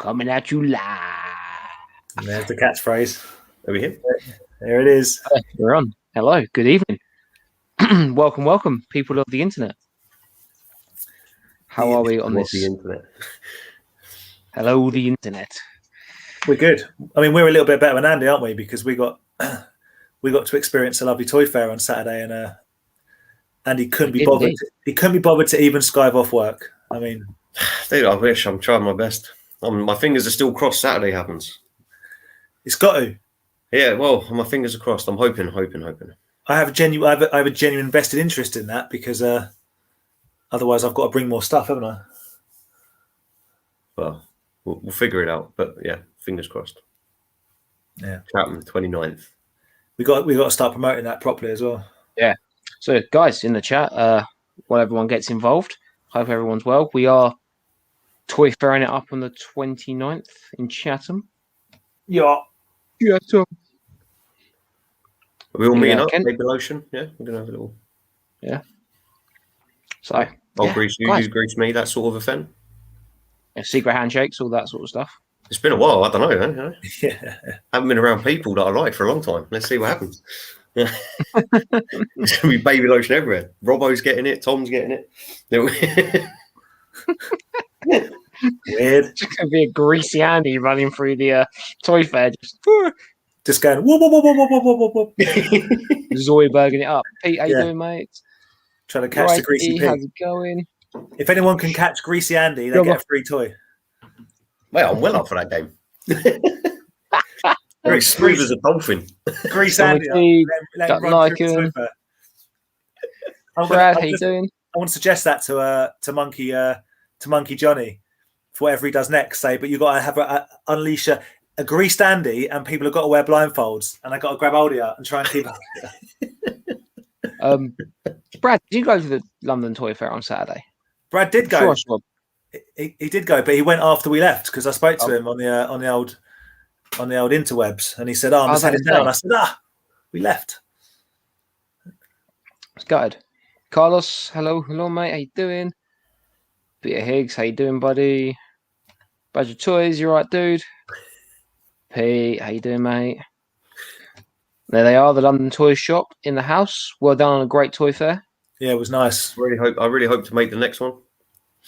coming at you live. And there's the catchphrase. Are we here? There it is. We're on. Hello, good evening. welcome, people of the internet. How are we on this? The internet. Hello, the internet. We're good. I mean, we're a little bit better than Andy, aren't we? Because we got to experience a lovely toy fair on Saturday, and Andy couldn't be bothered. He couldn't be bothered to even skive off work. I mean, dude, I wish. I'm trying my best. My fingers are still crossed. Saturday happens. It's got to. Yeah, well, my fingers are crossed. I'm hoping. I have a genuine vested interest in that because otherwise I've got to bring more stuff, haven't I? Well, we'll figure it out. But yeah, fingers crossed. Yeah, Chatham, 29th. We got to start promoting that properly as well. Yeah. So, guys, in the chat, while everyone gets involved, hope everyone's well. We are toy fairing it up on the 29th in Chatham. Yeah. So Are we all meeting up? Baby lotion? Yeah, we're gonna have a little. Yeah. So I'll grease you, you grease me, that sort of a thing. Yeah, secret handshakes, all that sort of stuff. It's been a while. I don't know. Man. Yeah. I haven't been around people that I like for a long time. Let's see what happens. Yeah. It's gonna be baby lotion everywhere. Robbo's getting it. Tom's getting it. Weird. It's gonna be a greasy Andy running through the toy fair, Just going whoop, whoop, whoop, whoop, whoop, whoop, whoop. Zoidberging it up. Pete, how you doing, mate? Trying to catch the greasy pig. How's it going? If anyone can catch greasy Andy, they get a free toy. Well, I'm well up for that game. Very smooth as a dolphin. Grease Andy. Brad, how you doing? I want to suggest that to Monkey Johnny for whatever he does next. Say, but you got to have unleash a greased Andy, and people have got to wear blindfolds, and I got to grab hold of you and try and keep. Brad, did you go to the London Toy Fair on Saturday? Brad did go. Sure. He did go, but he went after we left because I spoke to him on the old interwebs, and he said, "Oh, I'm just heading down." I said, we left." It's good. Carlos, hello, mate. How you doing? Peter Higgs, how you doing, buddy? Badger Toys, you right, dude? Pete, how you doing, mate? There they are, the London Toy Shop in the house. Well done on a great toy fair. Yeah, it was nice. I really hope to make the next one.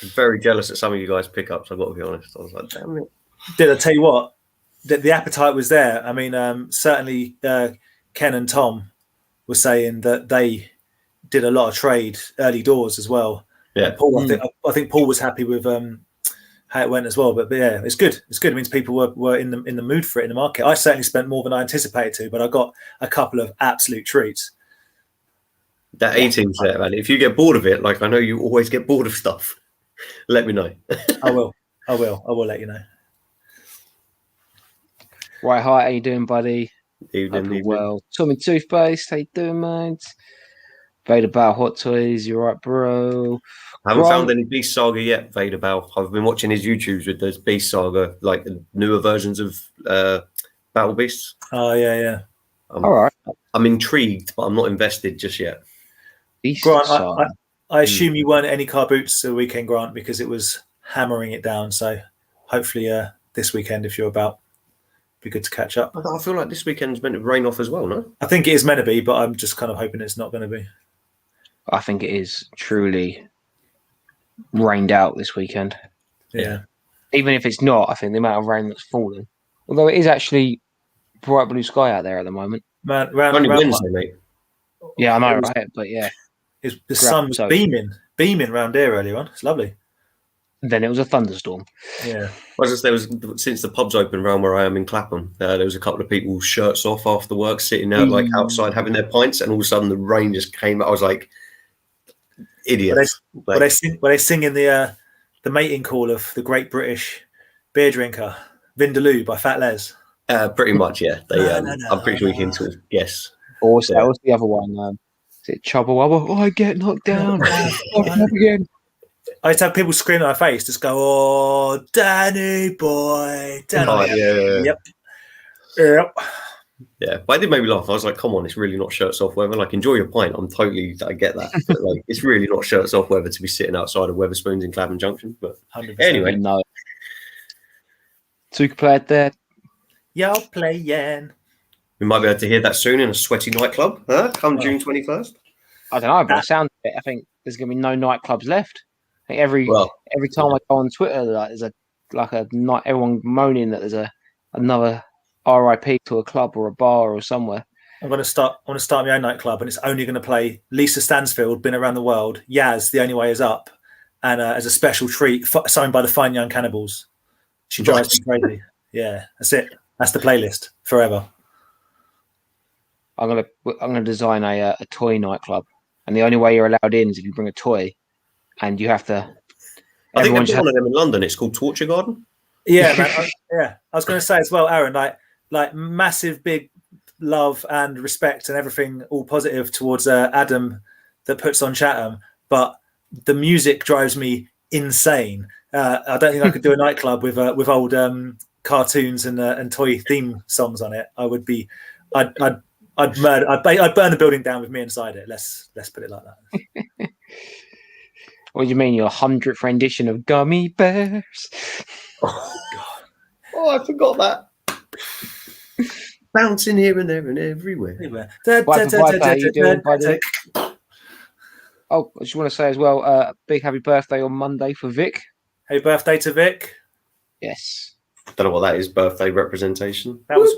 I'm very jealous at some of you guys' pickups. I've got to be honest. I was like, damn it. Did I tell you what? The appetite was there. I mean, certainly Ken and Tom were saying that they did a lot of trade early doors as well. Yeah, Paul. I think Paul was happy with how it went as well. But yeah, it's good. It's good. It means people were in the mood for it in the market. I certainly spent more than I anticipated to, but I got a couple of absolute treats. That A-team set, man. If you get bored of it, like I know you always get bored of stuff, let me know. I will let you know. Right, hi, how you doing, buddy? Evening. Well, Tommy Toothpaste, how you doing, mate? Vader Bow Hot Toys, you right, bro? I haven't found any Beast Saga yet, Vader Bow. I've been watching his YouTubes with those Beast Saga, like the newer versions of Battle Beasts. Oh, yeah. All right. I'm intrigued, but I'm not invested just yet. Grant, I assume you weren't at any car boots the weekend, Grant, because it was hammering it down. So hopefully this weekend, if you're about, be good to catch up. I feel like this weekend's meant to rain off as well, no? I think it is meant to be, but I'm just kind of hoping it's not going to be. I think it is truly rained out this weekend. Yeah. Even if it's not, I think the amount of rain that's fallen, although it is actually bright blue sky out there at the moment. Man, only Wednesday, mate. Yeah, I know, right? But yeah. The sun was beaming around here earlier on. It's lovely. Then it was a thunderstorm. Yeah. Since the pub's open around where I am in Clapham, there was a couple of people shirts off after work, sitting out like outside having their pints, and all of a sudden the rain just came out. I was like, idiots. Were they singing the mating call of the great British beer drinker, Vindaloo by Fat Les? Pretty much, yeah. I'm pretty sure you can sort of guess. Also, that was the other one. Is it Chubba Wubba? Oh, I get knocked down. Up again. I used to have people screaming in my face, just go, "Oh, Danny boy, Danny!" Oh, yeah. Yep. Yeah, but it did make me laugh. I was like, "Come on, it's really not shirts off weather. Like, enjoy your pint." I get that, but like, it's really not shirts off weather to be sitting outside of Weatherspoons in Clapham Junction. But 100%. anyway, no. Two can play it there. Y'all playing. We might be able to hear that soon in a sweaty nightclub, huh? Come June 21st. I don't know, but the sound of it, I think there's going to be no nightclubs left. I think every time I go on Twitter, like there's a night, everyone moaning that there's another RIP to a club or a bar or somewhere. I want to start my own nightclub, and it's only going to play Lisa Stansfield, Been Around the World, Yaz, The Only Way Is Up, and as a special treat, signed by the Fine Young Cannibals. She drives me crazy. Yeah, that's it. That's the playlist forever. I'm gonna design a toy nightclub, and the only way you're allowed in is if you bring a toy, and you have to. I think there's one of them in London. It's called Torture Garden. Yeah, man. I was going to say as well, Aaron. Like massive, big love and respect and everything, all positive towards Adam that puts on Chatham, but the music drives me insane. I don't think I could do a nightclub with old cartoons and toy theme songs on it. I'd burn the building down with me inside it. Let's put it like that. What do you mean, your 100th rendition of Gummy Bears? Oh God! Oh, I forgot that. Bouncing here and there and everywhere. How you doing, buddy? Oh, I just want to say as well, big happy birthday on Monday for Vic. Happy birthday to Vic. Yes. Don't know what that is. Birthday representation. That was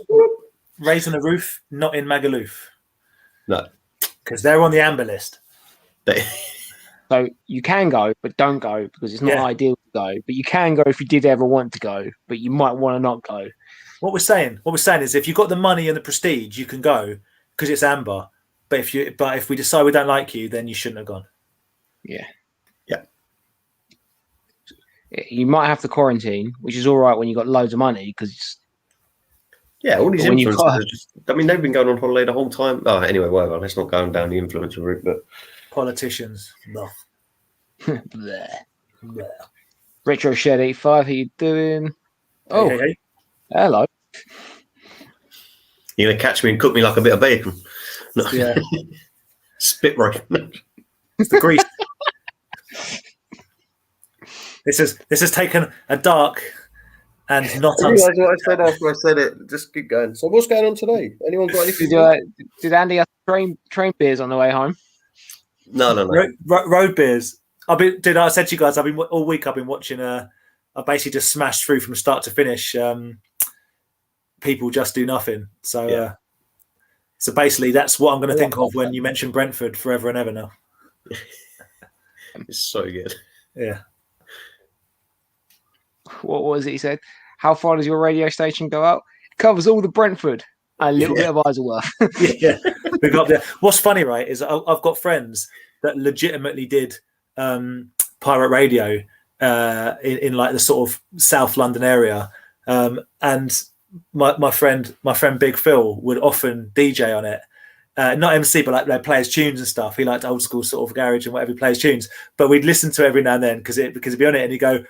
Raising the Roof, not in Magaluf. No, because they're on the amber list. So you can go, but don't go because it's not ideal to go. But you can go if you did ever want to go, but you might want to not go. What we're saying is, if you've got the money and the prestige, you can go because it's amber. But if we decide we don't like you, then you shouldn't have gone. Yeah. Yeah. You might have to quarantine, which is all right when you've got loads of money because. Yeah, all these influencers they've been going on holiday the whole time. Oh, anyway, whatever. Let's not go down the influencer route, but politicians. No. Bleh. Bleh. Retro Shed 85, how you doing? Hey. Hello. You're gonna catch me and cook me like a bit of bacon. No. Yeah. Spit right. It's the grease. This has taken a dark and not. I realised what I said after I said it. Just keep going. So what's going on today? Anyone got anything? Did Andy have train beers on the way home? No. Road beers. I said to you guys, all week I've been watching. I basically just smashed through from start to finish. People Just Do Nothing. So, so basically, that's what I'm going to think of when you mention Brentford forever and ever now. It's so good. Yeah. What was it he said? How far does your radio station go out? It covers all the Brentford and a little bit of Isleworth. Yeah. We got there. What's funny, right, is I've got friends that legitimately did pirate radio in like the sort of South London area, and my friend Big Phil would often DJ on it, not MC, but like play his tunes and stuff. He liked old school sort of garage and whatever, he plays tunes, but we'd listen to it every now and then because he'd be on it and he'd go,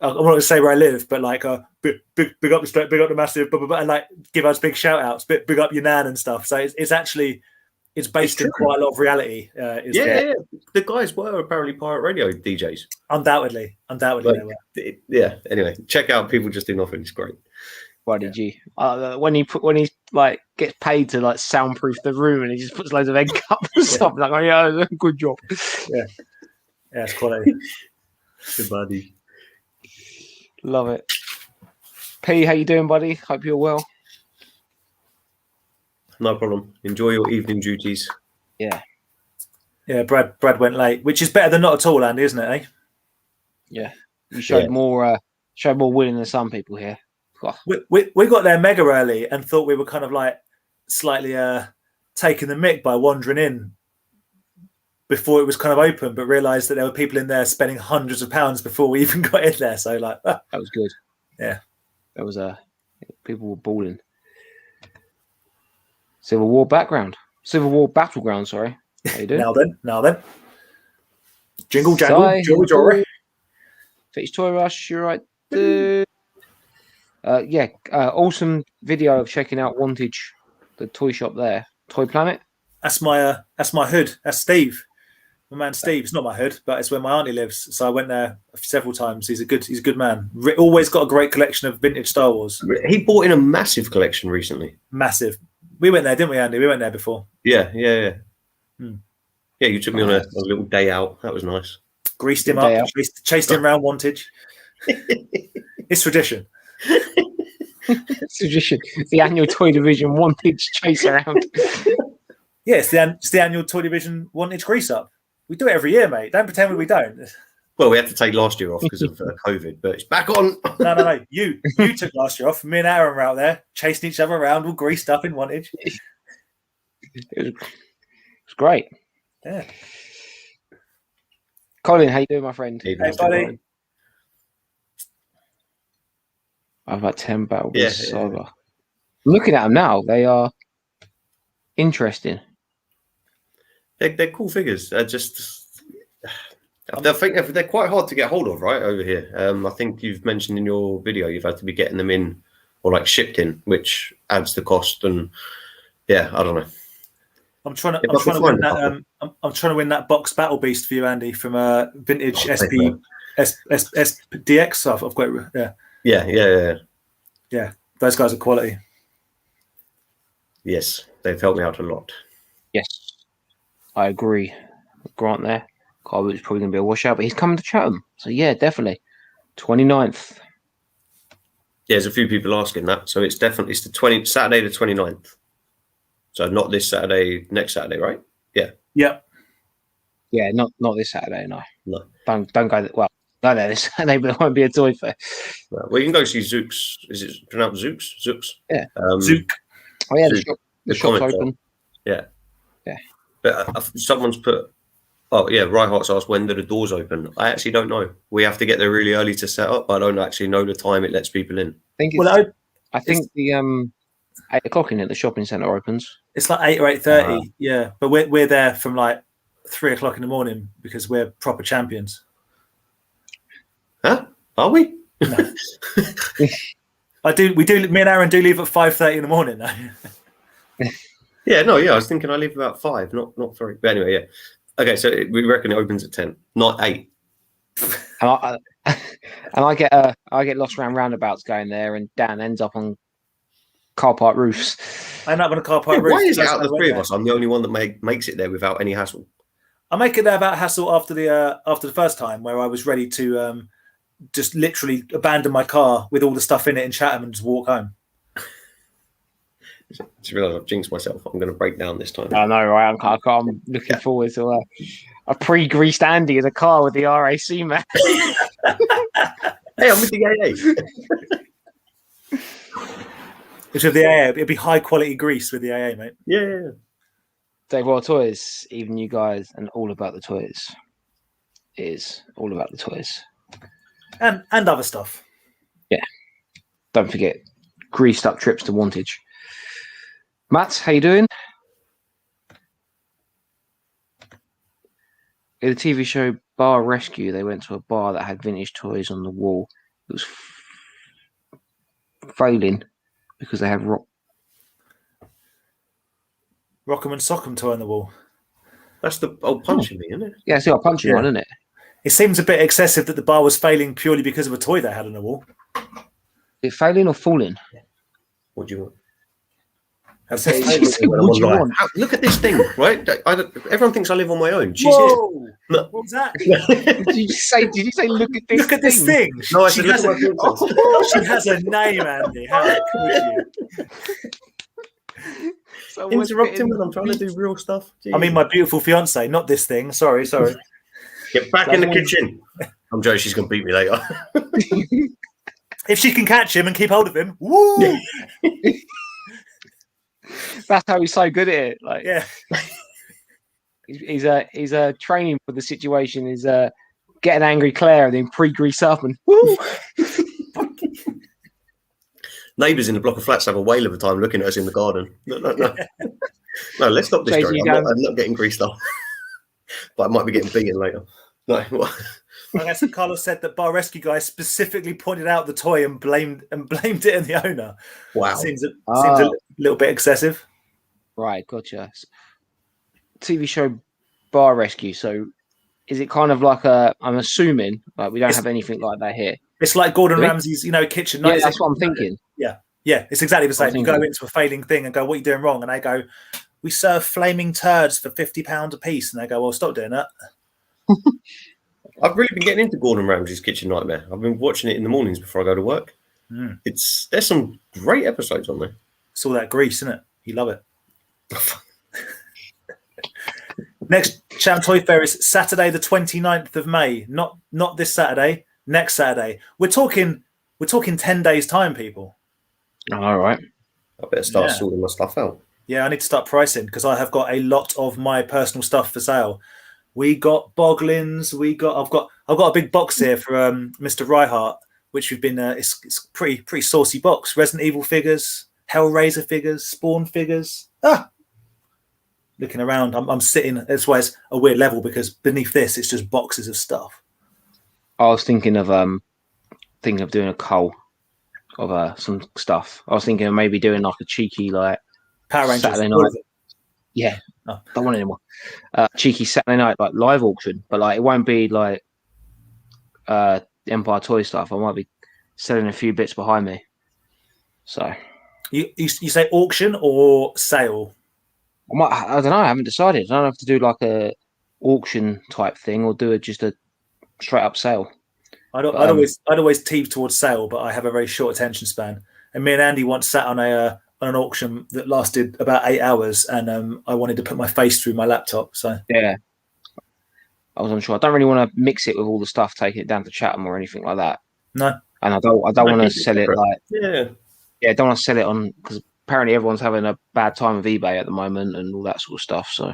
I'm not going to say where I live, but like big up the straight, big up the massive, blah, blah, blah, and like give us big shout outs, big up your nan and stuff. So it's based in quite a lot of reality. Yeah. The guys were apparently pirate radio DJs. Undoubtedly they were. Yeah. Anyway, check out People Just Do Nothing. It's great. Why did you? When he like gets paid to like soundproof the room and he just puts loads of egg cups and stuff. Like, oh yeah, good job. Yeah, it's quality. Good buddy. Love it. P, how you doing, buddy? Hope you're well. No problem. Enjoy your evening duties. Yeah. Yeah, Brad went late, which is better than not at all, Andy, isn't it? Eh? Yeah. You showed more willing than some people here. Oh. We got there mega early and thought we were kind of like slightly taking the mick by wandering in before it was kind of open, but realised that there were people in there spending hundreds of pounds before we even got in there. So like that was good. Yeah. That was people were balling. Civil War background. Civil War battleground, sorry. How you doing? Now then. Jingle jangle, jolly jolly. Fitch Toy Rush, you're right, dude. Awesome video of checking out Wantage, the toy shop there. Toy Planet. That's my hood. That's Steve. My man Steve. It's not my hood, but it's where my auntie lives. So I went there several times. He's a good man. Always got a great collection of vintage Star Wars. He bought in a massive collection recently. Massive. We went there, didn't we, Andy? We went there before. Yeah. Hmm. Yeah, you took me on a little day out. That was nice. Greased him up, chased him around Wantage. It's tradition. It's tradition. The annual Toy Division Wantage chase around. Yeah, it's the annual Toy Division Wantage grease up. We do it every year, mate. Don't pretend we don't. Well, we had to take last year off because of COVID, but it's back on. No. You took last year off. Me and Aaron were out there chasing each other around, all greased up in Wantage. It was great. Yeah. Colin, how you doing, my friend? Hey, buddy. I've had 10 Battle Yeah. Saga. Looking at them now, they are interesting. They're cool figures. I think they're quite hard to get hold of, right, over here. I think you've mentioned in your video you've had to be getting them in or like shipped in, which adds the cost. And yeah, I don't know. I'm trying to win that box Battle Beast for you, Andy, from Vintage SPDX. I've got it. Yeah. Those guys are quality. Yes, they've helped me out a lot. Yes, I agree. Grant there. Carl is probably going to be a washout, but he's coming to Chatham. So yeah, definitely. 29th. Yeah, there's a few people asking that. So it's the Saturday the 29th. So not this Saturday, next Saturday, right? Yeah. Yeah. Yeah, not this Saturday, no. No. Don't go. Well, no, this Saturday, but it won't be a toy fair. Well, you can go see Zooks. Is it pronounced Zooks? Zooks. Yeah. Zook. Oh yeah, Zook. the shop's open. Yeah. Yeah. But someone's put. Oh yeah, Ryhart's asked when do the doors open. I actually don't know. We have to get there really early to set up. I don't actually know the time it lets people in. I think the 8 o'clock in it, the shopping centre opens. It's like 8 or 8:30. Yeah, but we're there from like 3 o'clock in the morning because we're proper champions. Huh? Are we? No. We do. Me and Aaron do leave at 5:30 in the morning. Though. Yeah. I was thinking I leave about 5, not 3. But anyway, yeah. Okay, so we reckon it opens at 10, not 8. And I get lost around roundabouts going there, and Dan ends up on car park roofs. I end up on a car park roof. Why is it out of the 3 of us? I'm the only one that makes it there without any hassle. I make it there about hassle after the first time, where I was ready to just literally abandon my car with all the stuff in it in Chatham and just walk home. I just realised I've jinxed myself. I'm going to break down this time. I know, right? I'm looking forward to a pre-greased Andy in a car with the RAC man. Hey, I'm with the AA. It's with the AA. It'd be high quality grease with the AA, mate. Yeah. Dave World Toys, even you guys, and all about the toys. It is all about the toys. And other stuff. Yeah. Don't forget, greased up trips to Wantage. Matt, how you doing? In the TV show Bar Rescue, they went to a bar that had vintage toys on the wall. It was failing because they had Rock'em and Sock'em toy on the wall. That's the old punching me, isn't it? Yeah, it's the old punching one, isn't it? It seems a bit excessive that the bar was failing purely because of a toy they had on the wall. Is it failing or falling? What do you want? What do you want? Look at this thing, right? Everyone thinks I live on my own. Whoa! What was that? Did you say? Look at this? Look at this thing. No, she has a name, Andy. How could you? Interrupting when I'm trying to do real stuff. Jeez. I mean, my beautiful fiance, not this thing. Sorry. Get back in the kitchen. I'm joking. She's going to beat me later. If she can catch him and keep hold of him, woo! That's how he's so good at it. Like, yeah, he's training for the situation. He's get an angry Claire and then pre-grease up and woo. Neighbours in the block of flats have a whale of a time looking at us in the garden. No. No, let's stop this story. I'm not getting greased up, but I might be getting beaten later. No. I guess Carlos said that Bar Rescue guy specifically pointed out the toy and blamed it on the owner. Wow, seems a little bit excessive. Right, gotcha. TV show Bar Rescue. So is it kind of like I'm assuming like we don't have anything like that here. It's like Gordon Ramsay's, kitchen. Yeah, that's what I'm thinking. Yeah, it's exactly the same. You go into a failing thing and go, "What are you doing wrong?" And they go, "We serve flaming turds for £50 a piece." And they go, "Well, stop doing that." I've really been getting into Gordon Ramsay's Kitchen Nightmare. I've been watching it in the mornings before I go to work. There's some great episodes on there. It's all that grease, isn't it? You love it. Next Chatham Toy Fair is Saturday the 29th of May. Not this Saturday, next Saturday. We're talking 10 days time, people. All right. I better start sorting my stuff out. Yeah, I need to start pricing because I have got a lot of my personal stuff for sale. We got Boglins. I've got a big box here for Mr. Reihart, which we've been. It's pretty saucy box. Resident Evil figures, Hellraiser figures, Spawn figures. Looking around, I'm sitting. That's why it's a weird level because beneath this, it's just boxes of stuff. I was thinking of doing a cull of some stuff. I was thinking of maybe doing like a cheeky like Power Rangers Saturday night. Yeah, don't want anymore. Cheeky Saturday night like live auction, but like it won't be like Empire Toy stuff. I might be selling a few bits behind me. So you say auction or sale? I don't know. I haven't decided. I don't have to do like a auction type thing or do it just a straight up sale. I'd always tease towards sale, but I have a very short attention span. And me and Andy once sat on an auction that lasted about 8 hours, and I wanted to put my face through my laptop. So yeah, I was unsure. I don't really want to mix it with all the stuff, taking it down to Chatham or anything like that. No, and I don't want to sell it like I don't want to sell it on because apparently everyone's having a bad time with eBay at the moment and all that sort of stuff. So,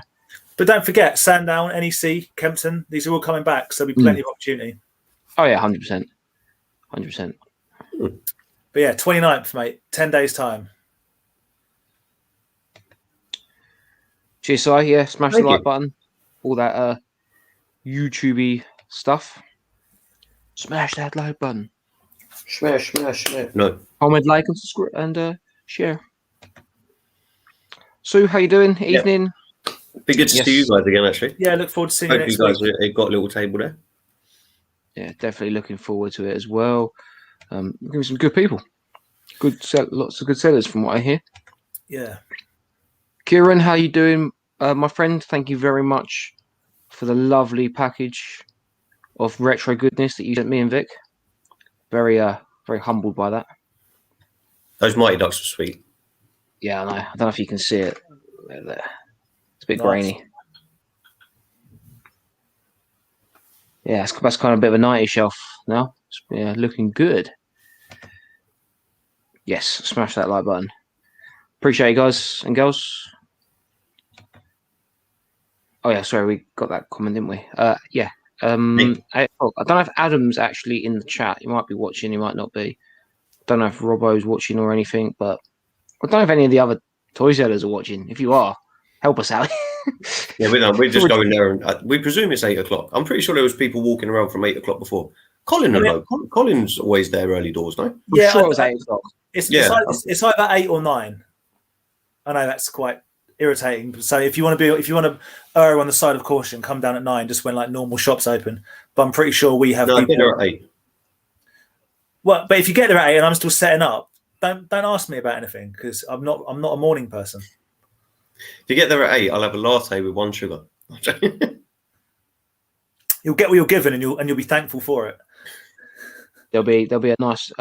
but don't forget Sandown, NEC, Kempton. These are all coming back, so there'll be plenty of opportunity. Oh yeah, 100%. But yeah, 29th, mate. 10 days time. Cheers, Si. Yeah, smash the like button. All that YouTubey stuff. Smash that like button. Smash. No. Comment, like, and subscribe, and share. Sue, how you doing? Evening. Be good to see you guys again, actually. Yeah, look forward to seeing you next week. Hope you guys have got a little table there. Yeah, definitely looking forward to it as well. Give some good people. Lots of good sellers from what I hear. Yeah. Kieran, how you doing, my friend? Thank you very much for the lovely package of retro goodness that you sent me and Vic. Very humbled by that. Those Mighty Ducks were sweet. Yeah, I know. I don't know if you can see it. It's a bit grainy. Yeah, that's kind of a bit of a 90s shelf now. Yeah, looking good. Yes, smash that like button. Appreciate you guys and girls. Oh yeah, sorry, we got that comment, didn't we? Yeah. I don't know if Adam's actually in the chat. He might be watching, he might not be. Don't know if Robbo's watching or anything, but I don't know if any of the other toy sellers are watching. If you are, help us out. Yeah, we're just going there, and we presume it's 8 o'clock. I'm pretty sure there was people walking around from 8 o'clock before. Colin's always there early doors, no? Yeah, I'm sure it was 8 o'clock. It's either 8 or 9. I know that's quite irritating. So if you want to err on the side of caution, come down at 9, just when like normal shops open. But I'm pretty sure we have. No, people there at 8. Well, but if you get there at 8 and I'm still setting up, don't ask me about anything because I'm not a morning person. If you get there at 8, I'll have a latte with 1 sugar. You'll get what you're given, and you'll be thankful for it. There'll be a nice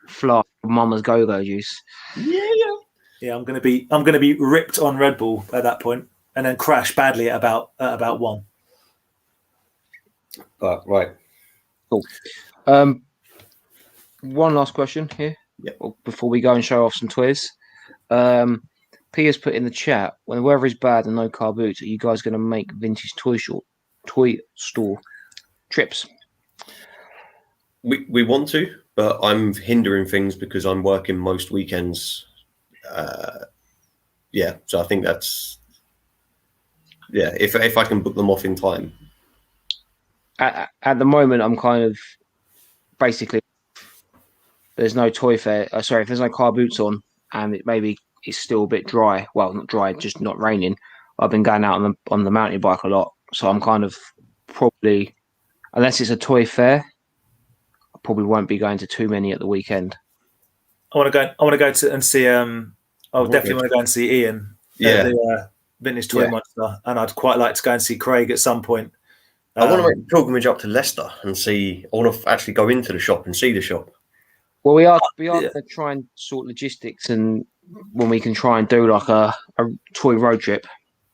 flask of Mama's Go-Go juice. Yeah. I'm gonna be ripped on Red Bull at that point, and then crash badly at about 1. Right. Cool. One last question here. Yep. Before we go and show off some toys. P has put in the chat, when the weather is bad and no car boots, are you guys going to make vintage toy store trips? We want to, but I'm hindering things because I'm working most weekends. So I think that's if I can book them off in time. At the moment, I'm kind of basically there's no toy fair. If there's no car boots on, and it's still a bit dry. Well, not dry, just not raining. I've been going out on the mountain bike a lot, so I'm kind of probably, unless it's a toy fair, I probably won't be going to too many at the weekend. I want to go to and see. I'll definitely want to go and see Ian. Yeah. The Vintage Toy Monster, and I'd quite like to go and see Craig at some point. I want to make a pilgrimage up to Leicester and see. I want to actually go into the shop and see the shop. Well, we are going to try and sort logistics, and when we can try and do like a toy road trip.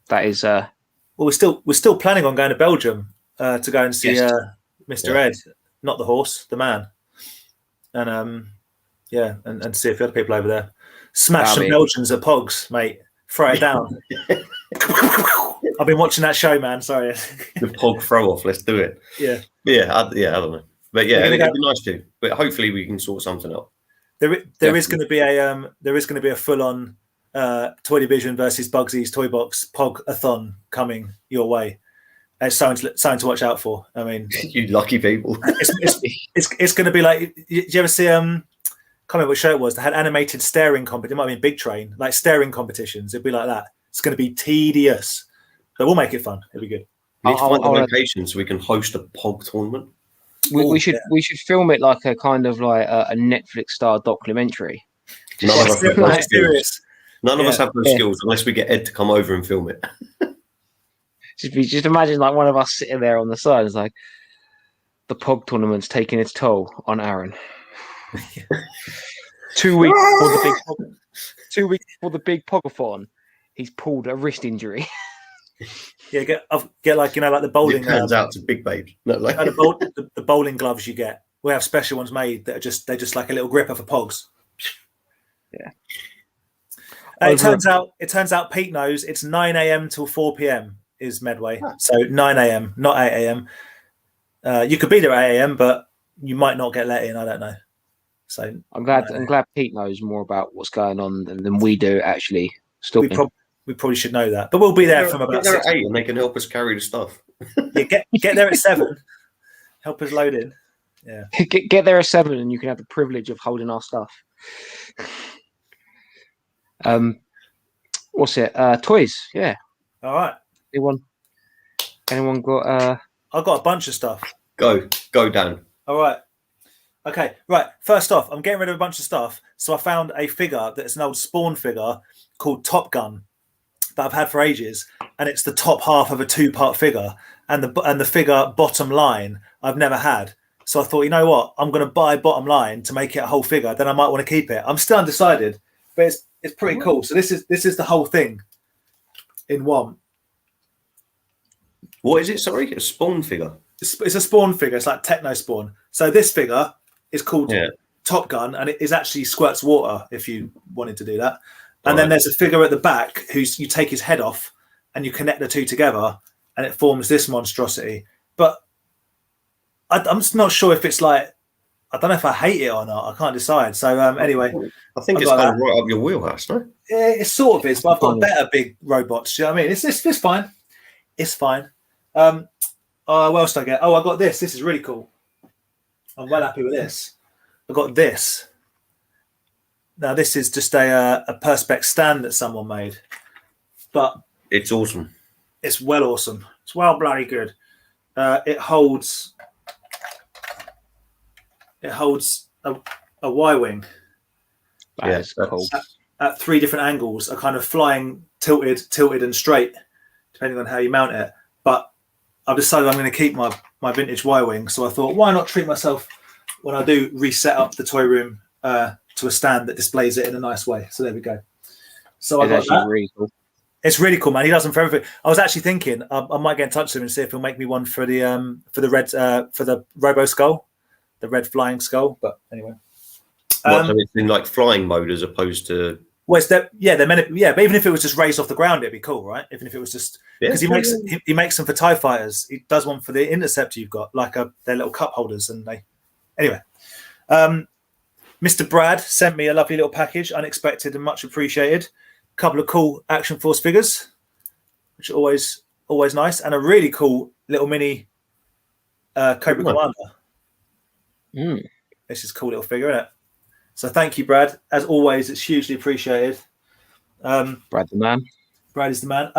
That is. Well, we're still planning on going to Belgium to go and see Mr. Ed, not the horse, the man, and and see a few other people over there. Smash some Belgians at Pogs, mate. Throw it down. I've been watching that show, man. Sorry. The Pog throw off. Let's do it. Yeah. I don't know. But yeah, it'd be nice to. But hopefully we can sort something out. There is going to be a full on Toy Division versus Bugsy's Toy Box Pog-a-thon coming your way. It's something to watch out for. I mean, you lucky people. It's going to be like. Did you ever see can't remember what show it was. They had animated staring competition. It might be Big Train, like staring competitions. It'd be like that. It's going to be tedious, but we'll make it fun. It'll be good. We need to find a location so we can host a Pog tournament. We should film it like a kind of like a Netflix style documentary. None of us have those skills unless we get Ed to come over and film it. Just imagine like one of us sitting there on the side. It's like the Pog tournament's taking its toll on Aaron. 2 weeks before the big Pogathon, he's pulled a wrist injury. Yeah, get like like the bowling. It turns out to big babe. Not like the bowling gloves you get. We have special ones made that are they're just like a little gripper for Pogs. Yeah. It turns out Pete knows it's 9 a.m. till 4 p.m. is Medway. So 9 a.m. not 8 a.m. You could be there at 8 a.m. but you might not get let in. I don't know. So I'm glad Pete knows more about what's going on than we do actually. We probably should know that, but we'll be there from about 6 at 8, and they can help us carry the stuff. Yeah, get there at 7. Help us load in. Yeah, get there at 7, and you can have the privilege of holding our stuff. What's it? Toys. Yeah. All right. Anyone got? I've got a bunch of stuff. Go, Dan. All right. Okay, right. First off, I'm getting rid of a bunch of stuff. So I found a figure that's an old Spawn figure called Top Gun that I've had for ages, and it's the top half of a 2-part figure, and the figure bottom line I've never had. So I thought, you know what, I'm going to buy bottom line to make it a whole figure. Then I might want to keep it. I'm still undecided, but it's pretty cool. So this is the whole thing in one. What is it? Sorry, a Spawn figure. It's a Spawn figure. It's like Techno Spawn. So this figure is called Top Gun, and it is actually squirts water if you wanted to do that. And then there's a figure at the back you take his head off and you connect the two together and it forms this monstrosity. But I'm just not sure if it's like, I don't know if I hate it or not. I can't decide. So anyway. I think it's kind of right up your wheelhouse, no? Yeah, it sort of is, but I've got better big robots. You know what I mean? It's fine. It's fine. What else did I get? Oh, I got this. This is really cool. I'm well happy with this. I got this. Now, this is just a Perspex stand that someone made. But it's awesome. It's well awesome. It's well bloody good. It holds a Y-wing. That's cool. At 3 different angles, a kind of flying, tilted and straight, depending on how you mount it. But I've decided I'm going to keep my vintage Y-wing. So I thought, why not treat myself when I do reset up the toy room to a stand that displays it in a nice way. So there we go. So I got that. Really cool. It's really cool, man. He does them for everything. I was actually thinking I might get in touch with him and see if he'll make me one for the Robo Skull, the red flying skull. But anyway, so it's in like flying mode as opposed to. Well, they're meant to, but even if it was just raised off the ground, it'd be cool, right? Even if it was just because he makes them for TIE fighters. He does one for the Interceptor. You've got like their little cup holders, and anyway. Mr. Brad sent me a lovely little package, unexpected and much appreciated. A couple of cool Action Force figures, which are always nice, and a really cool little mini Cobra Commander. This is a cool little figure, isn't it? So thank you, Brad. As always, it's hugely appreciated. Brad the man. Brad is the man.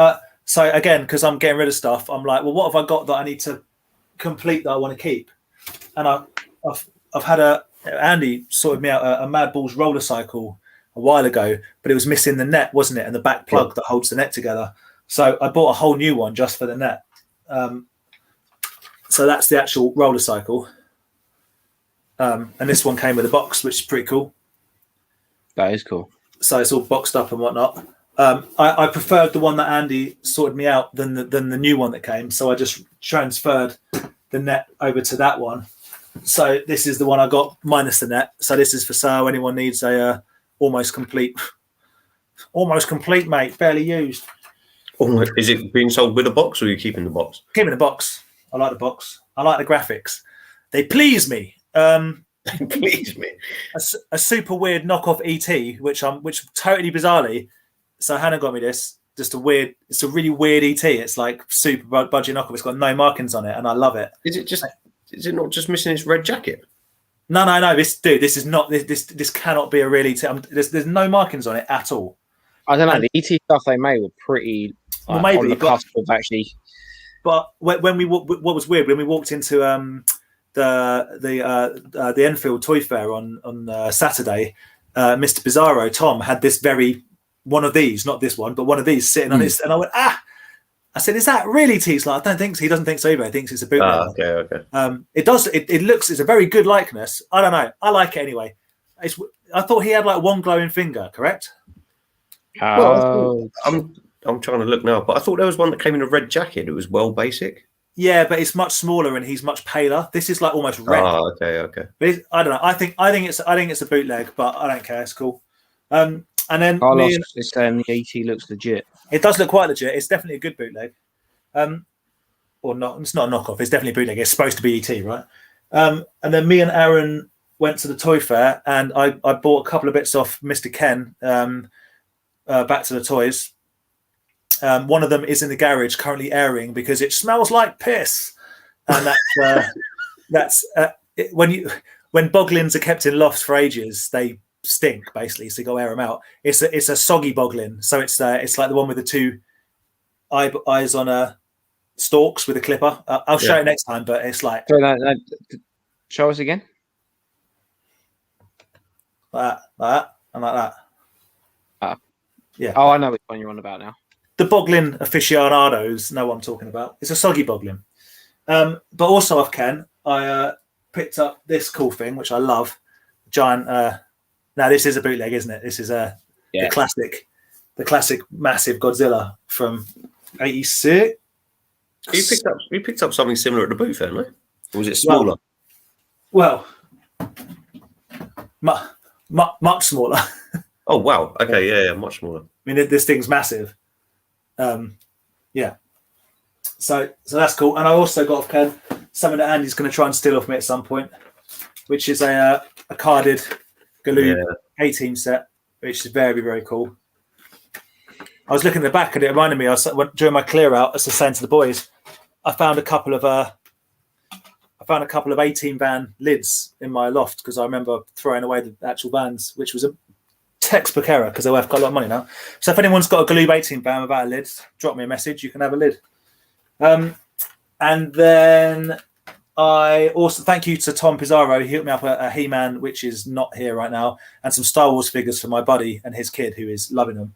So again, because I'm getting rid of stuff, I'm like, well, what have I got that I need to complete that I want to keep. And I've had Andy sorted me out a Mad Balls roller cycle a while ago, but it was missing the net, wasn't it? And the back plug that holds the net together. So I bought a whole new one just for the net. So that's the actual roller cycle. And this one came with a box, which is pretty cool. That is cool. So it's all boxed up and whatnot. I preferred the one that Andy sorted me out than the new one that came. So I just transferred the net over to that one. So this is the one I got minus the net. So this is for sale. Anyone needs a almost complete, mate, barely used. Is it being sold with a box, or are you keeping the box? Keeping the box. I like the box. I like the graphics. They please me. Please me. A super weird knockoff ET, which totally bizarrely. So Hannah got me this. Just it's a really weird ET. It's like super budget knockoff. It's got no markings on it, and I love it. Is it not just missing its red jacket? No. This is not. This cannot be a real ET. There's no markings on it at all. I don't know. The ET stuff they made were pretty. Maybe on the cusp of actually. But what was weird when we walked into the Enfield Toy Fair on Saturday, Mr. Bizarro Tom had this one of these, not this one, but one of these sitting on his, and I went, I said, is that really T? He's like, I don't think so. He doesn't think so either. He thinks it's a bootleg. Okay. It's a very good likeness. I don't know. I like it anyway. I thought he had like one glowing finger, correct? Well, I'm trying to look now, but I thought there was one that came in a red jacket. It was well basic. Yeah, but it's much smaller and he's much paler. This is like almost red. Oh, okay. But I don't know. I think it's a bootleg, but I don't care. It's cool. And then Carlos is saying the ET looks legit. It does look quite legit. It's definitely a good bootleg. Or not? It's not a knockoff. It's definitely a bootleg. It's supposed to be ET, right? And then me and Aaron went to the toy fair, and I bought a couple of bits off Mr. Ken. Back to the toys. One of them is in the garage currently airing because it smells like piss, and that's when boglins are kept in lofts for ages, they stink basically. So you got to air them out. It's a soggy boglin, so it's like the one with the two eyes on stalks with a clipper. I'll show it next time, but it's like show us again. Like that, and like that. Yeah. Oh, I know which one you're on about now. The boglin aficionados know what I'm talking about. It's a soggy boglin. But also off Ken, I picked up this cool thing, which I love. Giant. Now this is a bootleg, isn't it? This is the classic massive Godzilla from '86. You picked up something similar at the boot fair, no? Or was it smaller? Well, much smaller. Oh wow! Okay, yeah, much smaller. I mean, this thing's massive. Yeah. So that's cool. And I also got off Ken something that Andy's going to try and steal off me at some point, which is a carded Galoob 18 set, which is very, very cool. I was looking at the back and it reminded me, during my clear out, as I was saying to the boys, I found a couple of 18 van lids in my loft because I remember throwing away the actual vans, which was a textbook error because they're worth quite a lot of money now. So if anyone's got a Galoob 18 van without a lid, drop me a message. You can have a lid. And then I also thank you to Tom Pizarro. He hooked me up a He-Man, which is not here right now, and some Star Wars figures for my buddy and his kid, who is loving them.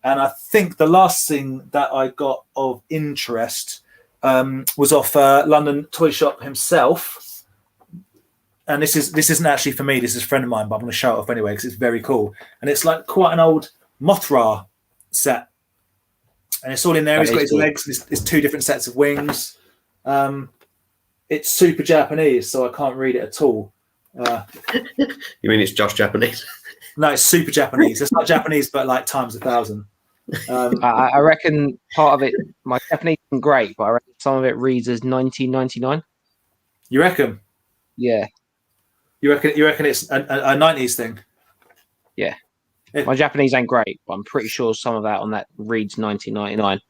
And I think the last thing that I got of interest was off London Toy Shop himself. And this isn't actually for me. This is a friend of mine, but I'm going to show it off anyway because it's very cool. And it's like quite an old Mothra set. And it's all in there. He's got his legs. It's two different sets of wings. It's super Japanese, so I can't read it at all. You mean it's just Japanese? No, it's super Japanese. It's not Japanese, but like times 1,000. I reckon part of it, my Japanese isn't great, but I reckon some of it reads as 1999. You reckon? Yeah. You reckon it's a 90s thing? Yeah. My Japanese ain't great, but I'm pretty sure some of that on that reads 1999.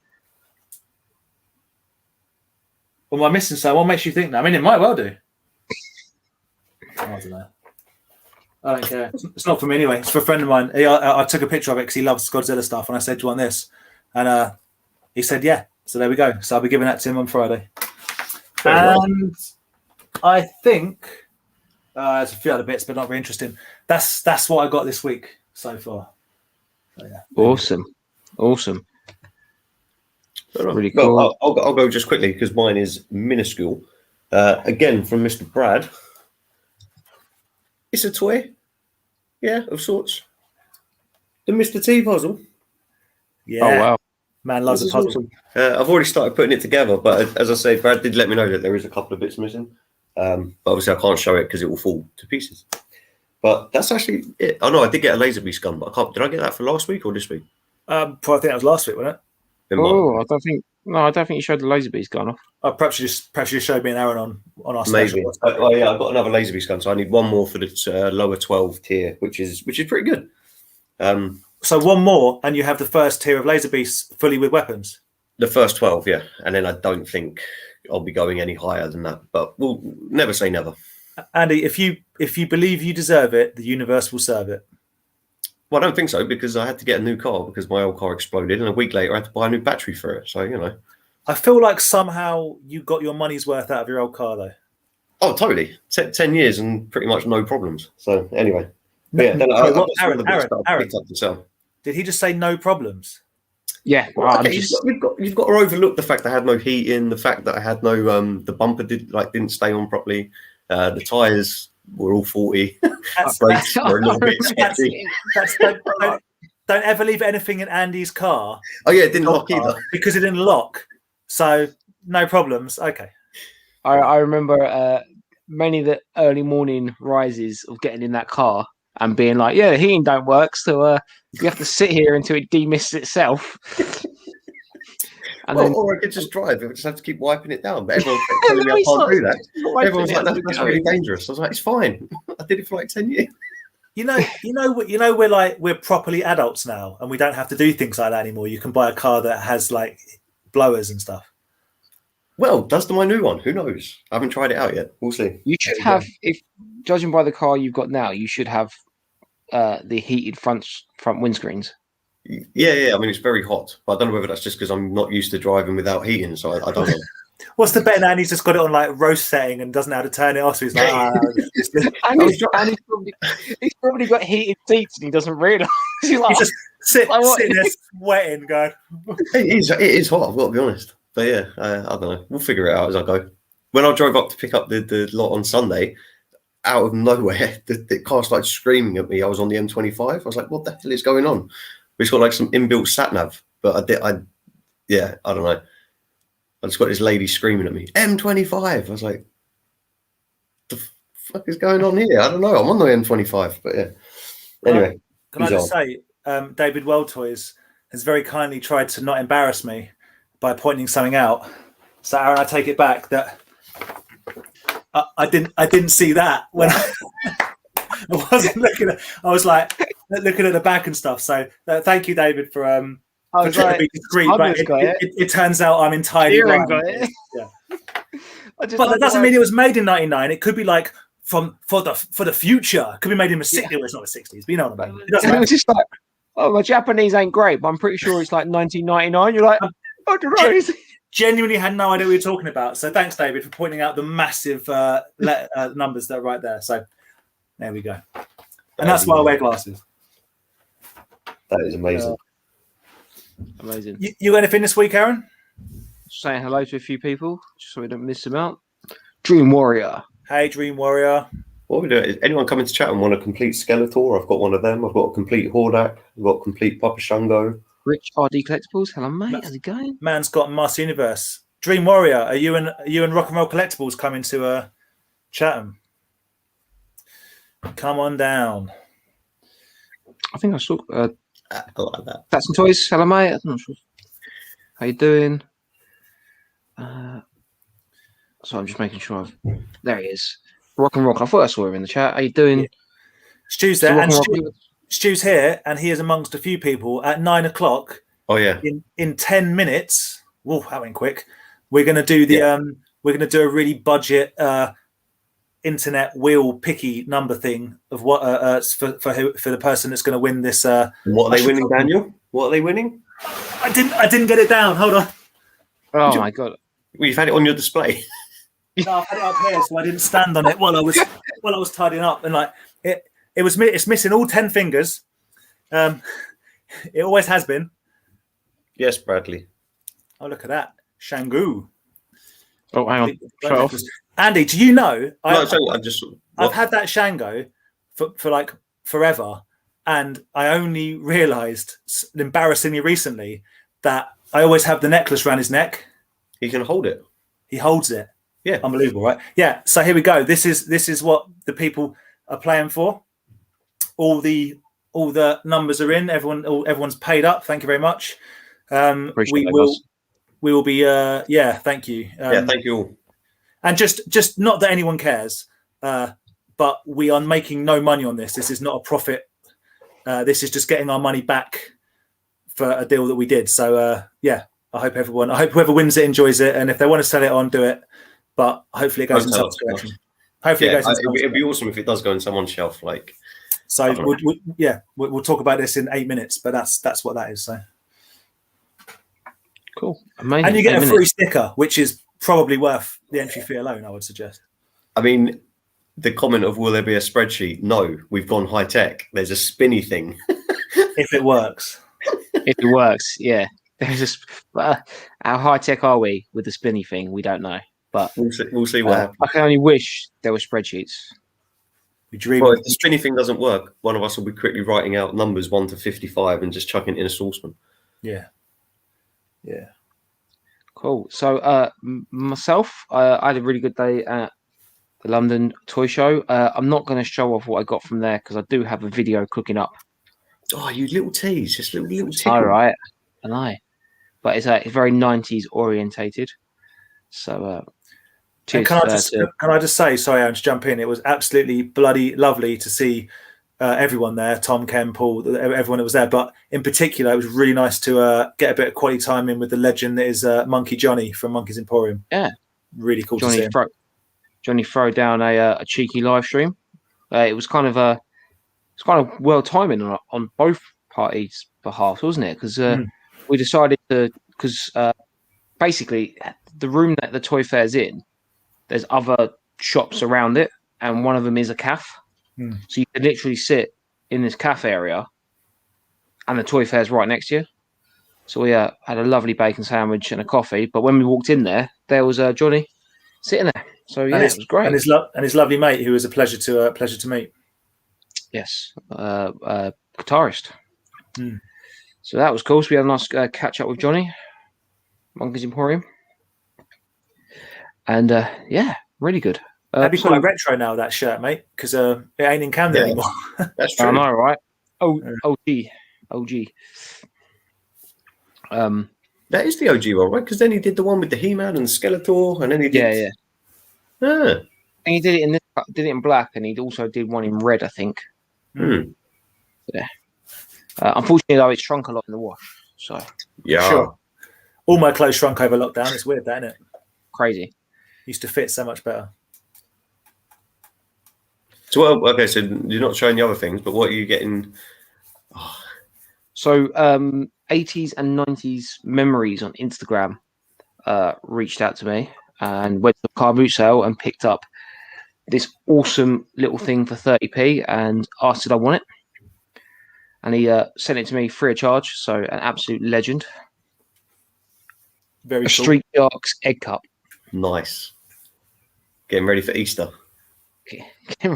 Well, am I missing something? What makes you think that? I mean, it might well do. I don't know. I don't care. It's not for me anyway. It's for a friend of mine. I took a picture of it because he loves Godzilla stuff, and I said, "Do you want this?" And he said, "Yeah." So there we go. So I'll be giving that to him on Friday. And I think there's a few other bits, but not very interesting. That's what I got this week so far. So, yeah. Awesome. Really well, cool. I'll go just quickly because mine is minuscule. Again from Mr. Brad. It's a toy, yeah, of sorts. The Mr. T puzzle. Yeah. Oh wow. Man loves a puzzle. Awesome. I've already started putting it together, but as I say, Brad did let me know that there is a couple of bits missing. But obviously I can't show it because it will fall to pieces. But that's actually it. I know I did get a laser beast gun, but I can't. Did I get that for last week or this week? Probably I think that was last week, wasn't it? I don't think you showed the laser beast gun off. Perhaps you just showed me and Aaron on our Maybe. special. Oh yeah, I've got another laser beast gun, so I need one more for the lower 12 tier, which is pretty good. So one more, and you have the first tier of laser beasts fully with weapons. The first 12, yeah, and then I don't think I'll be going any higher than that. But we'll never say never. Andy, if you believe you deserve it, the universe will serve it. Well, I don't think so because I had to get a new car because my old car exploded, and a week later I had to buy a new battery for it. So I feel like somehow you got your money's worth out of your old car, though. Oh, totally. 10 years and pretty much no problems. So anyway, Aaron, picked up to sell. Did he just say no problems? Yeah, you've got to overlook the fact that I had no heating, the fact that I had no the bumper didn't stay on properly, the tires were all faulty, brakes were a little bit sketchy. Don't ever leave anything in Andy's car. Oh yeah, it didn't lock either because it didn't lock. So no problems. Okay. I remember many of the early morning rises of getting in that car and being like, yeah, the heating don't work, so you have to sit here until it demists itself. Or I could just drive. I would just have to keep wiping it down. But everyone kept telling me I can't do that. Everyone's like, that's really dangerous. I was like, it's fine. I did it for like 10 years. We're properly adults now, and we don't have to do things like that anymore. You can buy a car that has like blowers and stuff. Well, does my new one? Who knows? I haven't tried it out yet. We'll see. You should have, if judging by the car you've got now, you should have the heated front windscreens. Yeah. I mean, it's very hot, but I don't know whether that's just because I'm not used to driving without heating, so I don't know. What's the bet now? He's just got it on like roast setting and doesn't know how to turn it off. So he's like, he's probably got heated seats and he doesn't realise. He's just sitting there sweating, going. It is hot. I've got to be honest. But yeah, I don't know. We'll figure it out as I go. When I drove up to pick up the lot on Sunday, out of nowhere, the car started screaming at me. I was on the M25. I was like, "What the hell is going on?" It's got like some inbuilt sat nav, but I don't know. I just got this lady screaming at me, M25. I was like, "The fuck is going on here?" I don't know. I'm on the M25, but yeah. Anyway, can I just say, David World Toys has very kindly tried to not embarrass me by pointing something out. So Aaron, I take it back that I didn't see that when I wasn't looking at. I was like looking at the back and stuff. So thank you, David, for trying to be discreet. But it turns out I'm entirely right. Yeah. But that doesn't mean it was made in '99. It could be like for the future. It could be made in the 60s. Well, it's not the 60s, but you know what I mean. It was just like, oh, my Japanese ain't great, but I'm pretty sure it's like 1999. You're like, I don't know. Genuinely had no idea what we were talking about. So thanks, David, for pointing out the massive numbers that are right there. So there we go. And that's why I wear glasses. That is amazing. Amazing. You anything this week, Aaron? Saying hello to a few people, just so we don't miss them out. Dream Warrior. Hey, Dream Warrior. What are we doing? Is anyone coming to chat and want a complete Skeletor? I've got one of them. I've got a complete Hordak. I've got a complete Papa Shango. Rich RD Collectibles. Hello, mate. How's it going? Man's got Master Universe. Dream Warrior. Are you and Rock and Roll Collectibles coming to Chatham? Come on down. I think I saw. I like that. That's some toys. Hello, mate. I'm not sure. How you doing? So I'm just making sure. There he is. Rock and Rock. I thought I saw him in the chat. How you doing? Yeah. Stu's there. And Stu's here, and he is amongst a few people at 9 o'clock. Oh yeah. In 10 minutes. Whoa, that went quick. We're gonna do the we're gonna do a really budget internet wheel picky number thing of what for the person that's going to win this. What are they winning, Daniel? What are they winning? I didn't get it down. Hold on. Oh my god! Well, you've had it on your display. No, I had it up here, so I didn't stand on it while I was tidying up, and like it's missing all 10 fingers. It always has been. Yes, Bradley. Oh, look at that, Shangu. Oh, hang on. Show off. Andy, do you know? I've had that Shango for like forever, and I only realised embarrassingly recently that I always have the necklace around his neck. He can hold it. He holds it. Yeah, unbelievable, right? Yeah. So here we go. This is what the people are playing for. All the numbers are in. Everyone's paid up. Thank you very much. We will be. Thank you. Thank you all. And just not that anyone cares, but we are making no money on this. This is not a profit. This is just getting our money back for a deal that we did. So I hope whoever wins it enjoys it, and if they want to sell it on, do it. But hopefully it goes in someone's direction. Hopefully it goes. It'd be awesome if it does go in someone's shelf. Like, so we'll talk about this in 8 minutes. But that's what that is. So cool, amazing. And you get a free sticker, which is probably worth the entry fee alone, I would suggest. I mean, the comment of will there be a spreadsheet? No, we've gone high tech. There's a spinny thing. If it works. If it works, yeah. There's just how high tech are we with the spinny thing? We don't know. But we'll see what happens. I can only wish there were spreadsheets. Well, if the spinny thing doesn't work, one of us will be quickly writing out numbers 1 to 55 and just chucking it in a saucepan. Yeah. Yeah. Cool. So myself, I had a really good day at the London Toy Show. I'm not going to show off what I got from there because I do have a video cooking up. Oh, you little tease, just little tickle. All right, and but it's very 90s orientated. So, cheers. Can I just say, sorry, Aaron, to jump in. It was absolutely bloody lovely to see everyone there, Tom, Ken, Paul, everyone that was there. But in particular, it was really nice to get a bit of quality time in with the legend that is Monkey Johnny from Monkey's Emporium. Yeah, really cool to see him. Johnny throw down a cheeky live stream. It was kind of well timing on both parties' behalf, wasn't it? Because we decided because basically the room that the toy fair's in, there's other shops around it, and one of them is a cafe. So you can literally sit in this cafe area, and the toy fair's right next to you. So we had a lovely bacon sandwich and a coffee. But when we walked in there was Johnny sitting there. So yeah, it was great. And his lovely mate, who was a pleasure to meet. Yes, guitarist. So that was cool. So we had a nice catch up with Johnny, Monkey's Emporium, and really good. That'd be quite retro now, that shirt, mate, because it ain't in Camden anymore. That's true. I know, right? OG. That is the OG one, right? Because then he did the one with the He-Man and Skeletor, and then he did. And he did it in black, and he also did one in red, I think. Yeah. Unfortunately, though, it's shrunk a lot in the wash. So yeah, sure. All my clothes shrunk over lockdown. It's weird, that, isn't it? Crazy. Used to fit so much better. So okay, so you're not showing the other things, but what are you getting? Oh. So 80s and 90s memories on Instagram reached out to me and went to a car boot sale and picked up this awesome little thing for 30p and asked did I want it. And he sent it to me free of charge. So an absolute legend. Very cool. Street Sharks egg cup. Nice. Getting ready for Easter. Can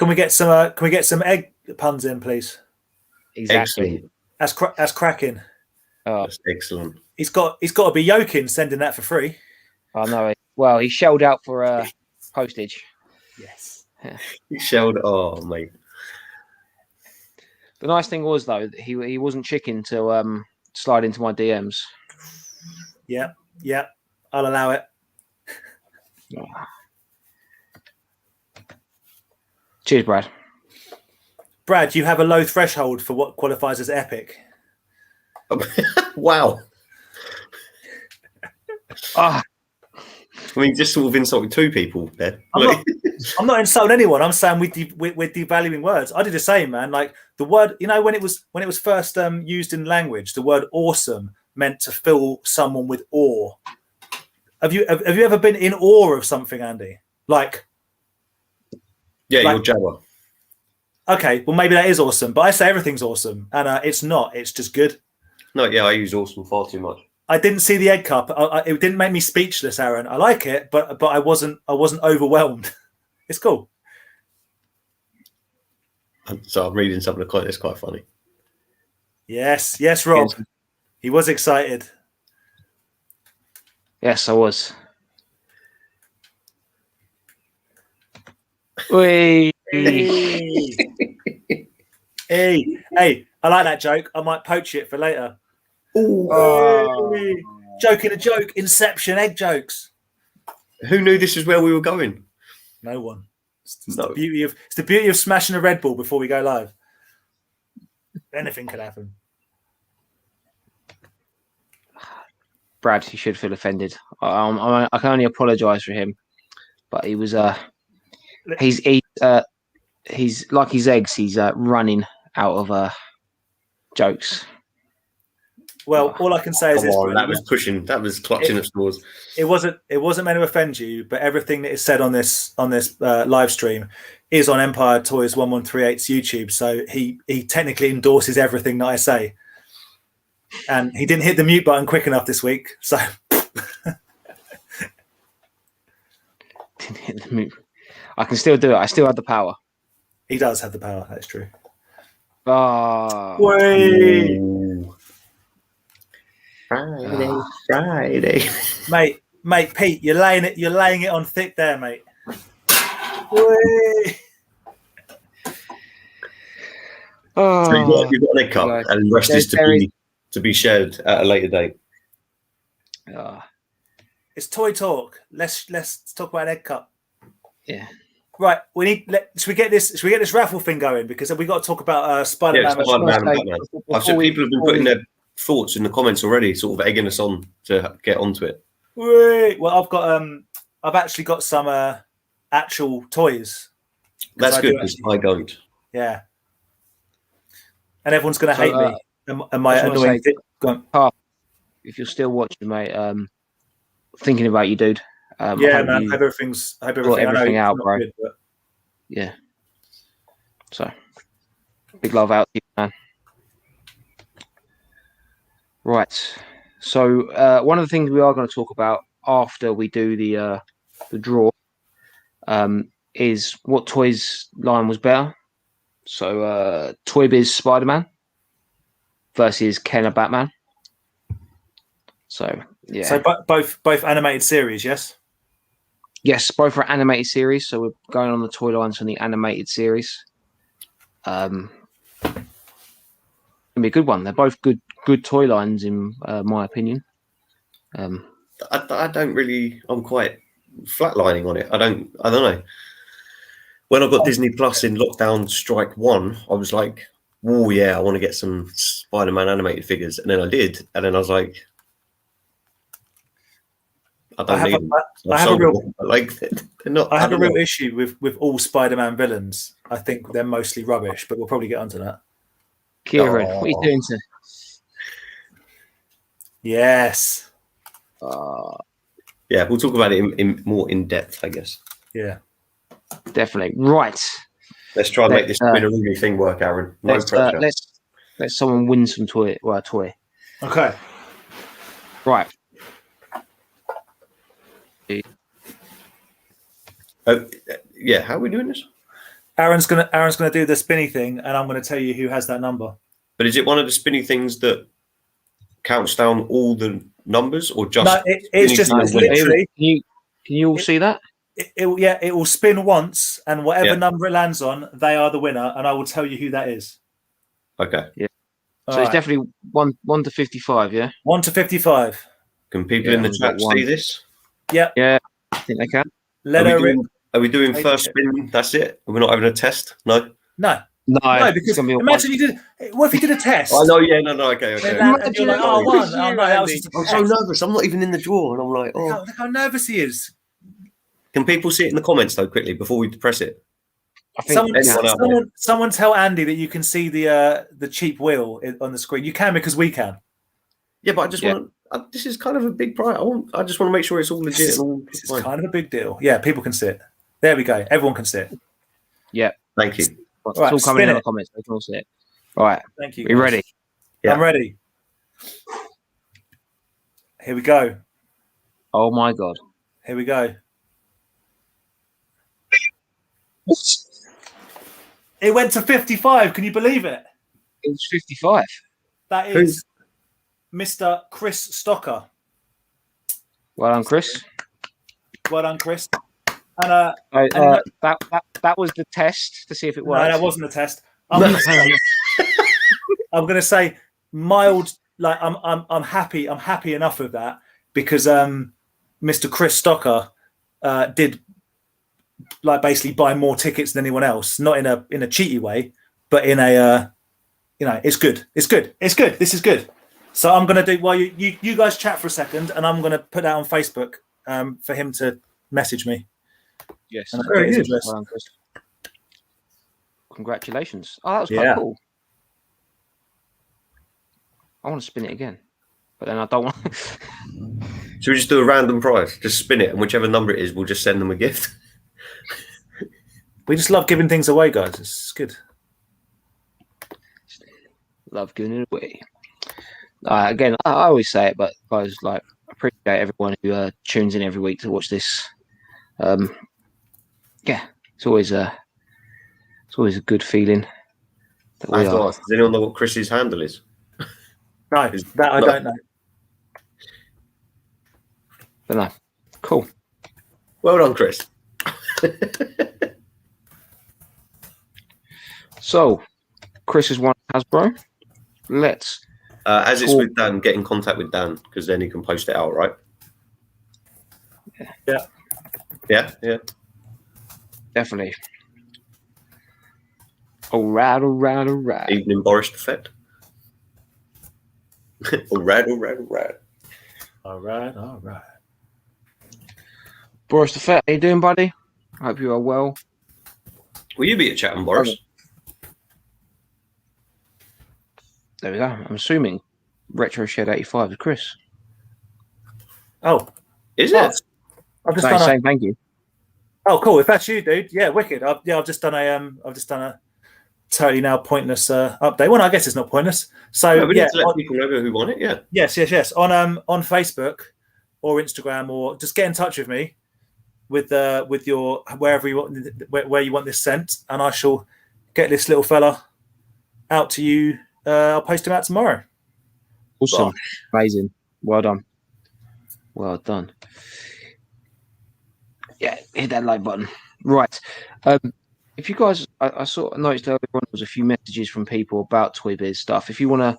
we get some egg puns in, please? Exactly. Excellent. That's cracking. That's excellent. He's got to be yoking sending that for free. I know. Well, he shelled out for postage. Yes. He shelled. Oh, mate. The nice thing was though, he wasn't chicken to slide into my DMs. Yeah, I'll allow it. Cheers, Brad. Brad, you have a low threshold for what qualifies as epic. Wow. I mean, just sort of insulted two people there. I'm not insulting anyone. I'm saying we're devaluing words. I did the same, man. Like the word, when it was first used in language, the word awesome meant to fill someone with awe. Have you ever been in awe of something, Andy? Like, your Jaguar. Okay, well maybe that is awesome, but I say everything's awesome, and it's not. It's just good. No, yeah, I use awesome far too much. I didn't see the egg cup. It didn't make me speechless, Aaron. I like it, but I wasn't overwhelmed. It's cool. So I'm reading some of the comments. It's quite funny. Yes, Rob. He was excited. Yes, I was. Hey, I like that joke. I might poach it for later. Joking a joke. Inception egg jokes. Who knew this is where we were going? No one. It's the beauty of smashing a Red Bull before we go live. Anything could happen. Brad, he should feel offended. I can only apologise for him, but he was he's like his eggs. He's running out of jokes. Well, all I can say is this: that was clutching at straws. It wasn't meant to offend you, but everything that is said on this live stream is on Empire Toys 1138's YouTube. So he technically endorses everything that I say, and he didn't hit the mute button quick enough this week. So didn't hit the mute. I can still do it. I still have the power. He does have the power. That's true. Wait. Friday. Mate, Pete, you're laying it on thick there, mate. So you've got an egg cup, and the rest is to be shared at a later date. It's toy talk. Let's talk about egg cup. Yeah. Right. Should we get this raffle thing going, because we got to talk about Spider-Man. Yeah, Spider-Man and Batman. I've seen people have been putting their thoughts in the comments already, sort of egging us on to get onto it. Well, I've actually got some actual toys. That's good, because I don't. Yeah. And everyone's going to hate me. Am I annoying? If you're still watching, mate, thinking about you, dude. Yeah, man. Hope everything out, bro. Good, but... Yeah. So, big love out to you, man. Right. So, one of the things we are going to talk about after we do the draw is what toys line was better. So, Toybiz Spiderman versus Kenner Batman. So, yeah. So both animated series, yes? Yes, both are animated series. So we're going on the toy lines from the animated series. Gonna be a good one. They're both good toy lines in my opinion. I don't really. I'm quite flatlining on it. I don't know. When I got Disney Plus in Lockdown Strike 1, I was like, "Oh yeah, I want to get some Spider-Man animated figures," and then I did, and then I was like, "I don't need them." I have a real issue with all Spider-Man villains. I think they're mostly rubbish, but we'll probably get onto that. Kieran, what are you doing to? Yes. Yeah, we'll talk about it in more in depth, I guess. Yeah. Definitely. Right. Let's try and make this Spinaroonie thing work, Aaron. No pressure. Let someone win some toy. Okay. Right. Yeah, how are we doing this? Aaron's gonna do the spinny thing, and I'm gonna tell you who has that number. But is it one of the spinny things that counts down all the numbers, or just? No, it's literally. Can you all see that? It will spin once, and whatever number it lands on, they are the winner, and I will tell you who that is. Okay. Yeah. So it's definitely 1 to 55. Yeah. 1 to 55. Can people in the chat see this? Yeah. Yeah. I think they can. Are we doing first spin? That's it. We're not having a test. No. No, because imagine you did. What if you did a test? I know. Yeah. No. Okay. And you're like, oh, one. Oh, no, that was just a test. I'm so nervous. I'm not even in the draw, and I'm like, oh. Look how nervous he is. Can people see it in the comments though, quickly before we press it? I think someone tell Andy that you can see the cheap wheel on the screen. You can, because we can. Yeah, but I just want. this is kind of a big prize. I just want to make sure it's all legit. This is kind of a big deal. Yeah, people can sit. There we go. Everyone can sit. Yeah. Thank you. It's all coming in the comments. They can all sit. All right. Thank you. Are you ready? Yeah. I'm ready. Here we go. Oh my God. Here we go. It went to 55. Can you believe it? It was 55. That is Mr. Chris Stocker. Well done, Chris. Well done, Chris. And that was the test to see if it worked. No, that wasn't a test. I'm going to say mild. Like I'm happy. I'm happy enough with that because Mr. Chris Stocker did like basically buy more tickets than anyone else. Not in a cheaty way, but in a it's good. It's good. It's good. This is good. So I'm going to do while you guys chat for a second, and I'm going to put that on Facebook for him to message me. Yes. Very good. Well done, Chris. Congratulations. Oh, that was quite cool. I want to spin it again, but then I don't want. Should we just do a random prize? Just spin it, and whichever number it is, we'll just send them a gift. We just love giving things away, guys. It's good. Love giving it away. Again, I always say it, but guys, like, appreciate everyone who tunes in every week to watch this. Yeah, it's always a good feeling. Does anyone know what Chris's handle is? No, I don't know. But no, cool. Well done, Chris. So, Chris has won Hasbro. Let's. As it's with Dan, get in contact with Dan because then he can post it out, right? Yeah. Definitely. All right. Evening Boris effect. All right. Boris the Fett, how you doing, buddy? I hope you are well. Will you be at Chatham, Boris? There we go. I'm assuming Retro Shed 85 is Chris. Oh, is it? I've just saying thank you. Oh, cool. If that's you, dude, yeah, wicked. I've just done a totally now pointless update. Well, no, I guess it's not pointless. So we need to let people know who won it. Yeah. Yes. On Facebook or Instagram, or just get in touch with me with your where you want this sent, and I shall get this little fella out to you. I'll post him out tomorrow. Awesome. Amazing. Well done. Yeah, hit that like button. Right. If you guys, I sort of noticed earlier on there was a few messages from people about Toybiz stuff. If you want to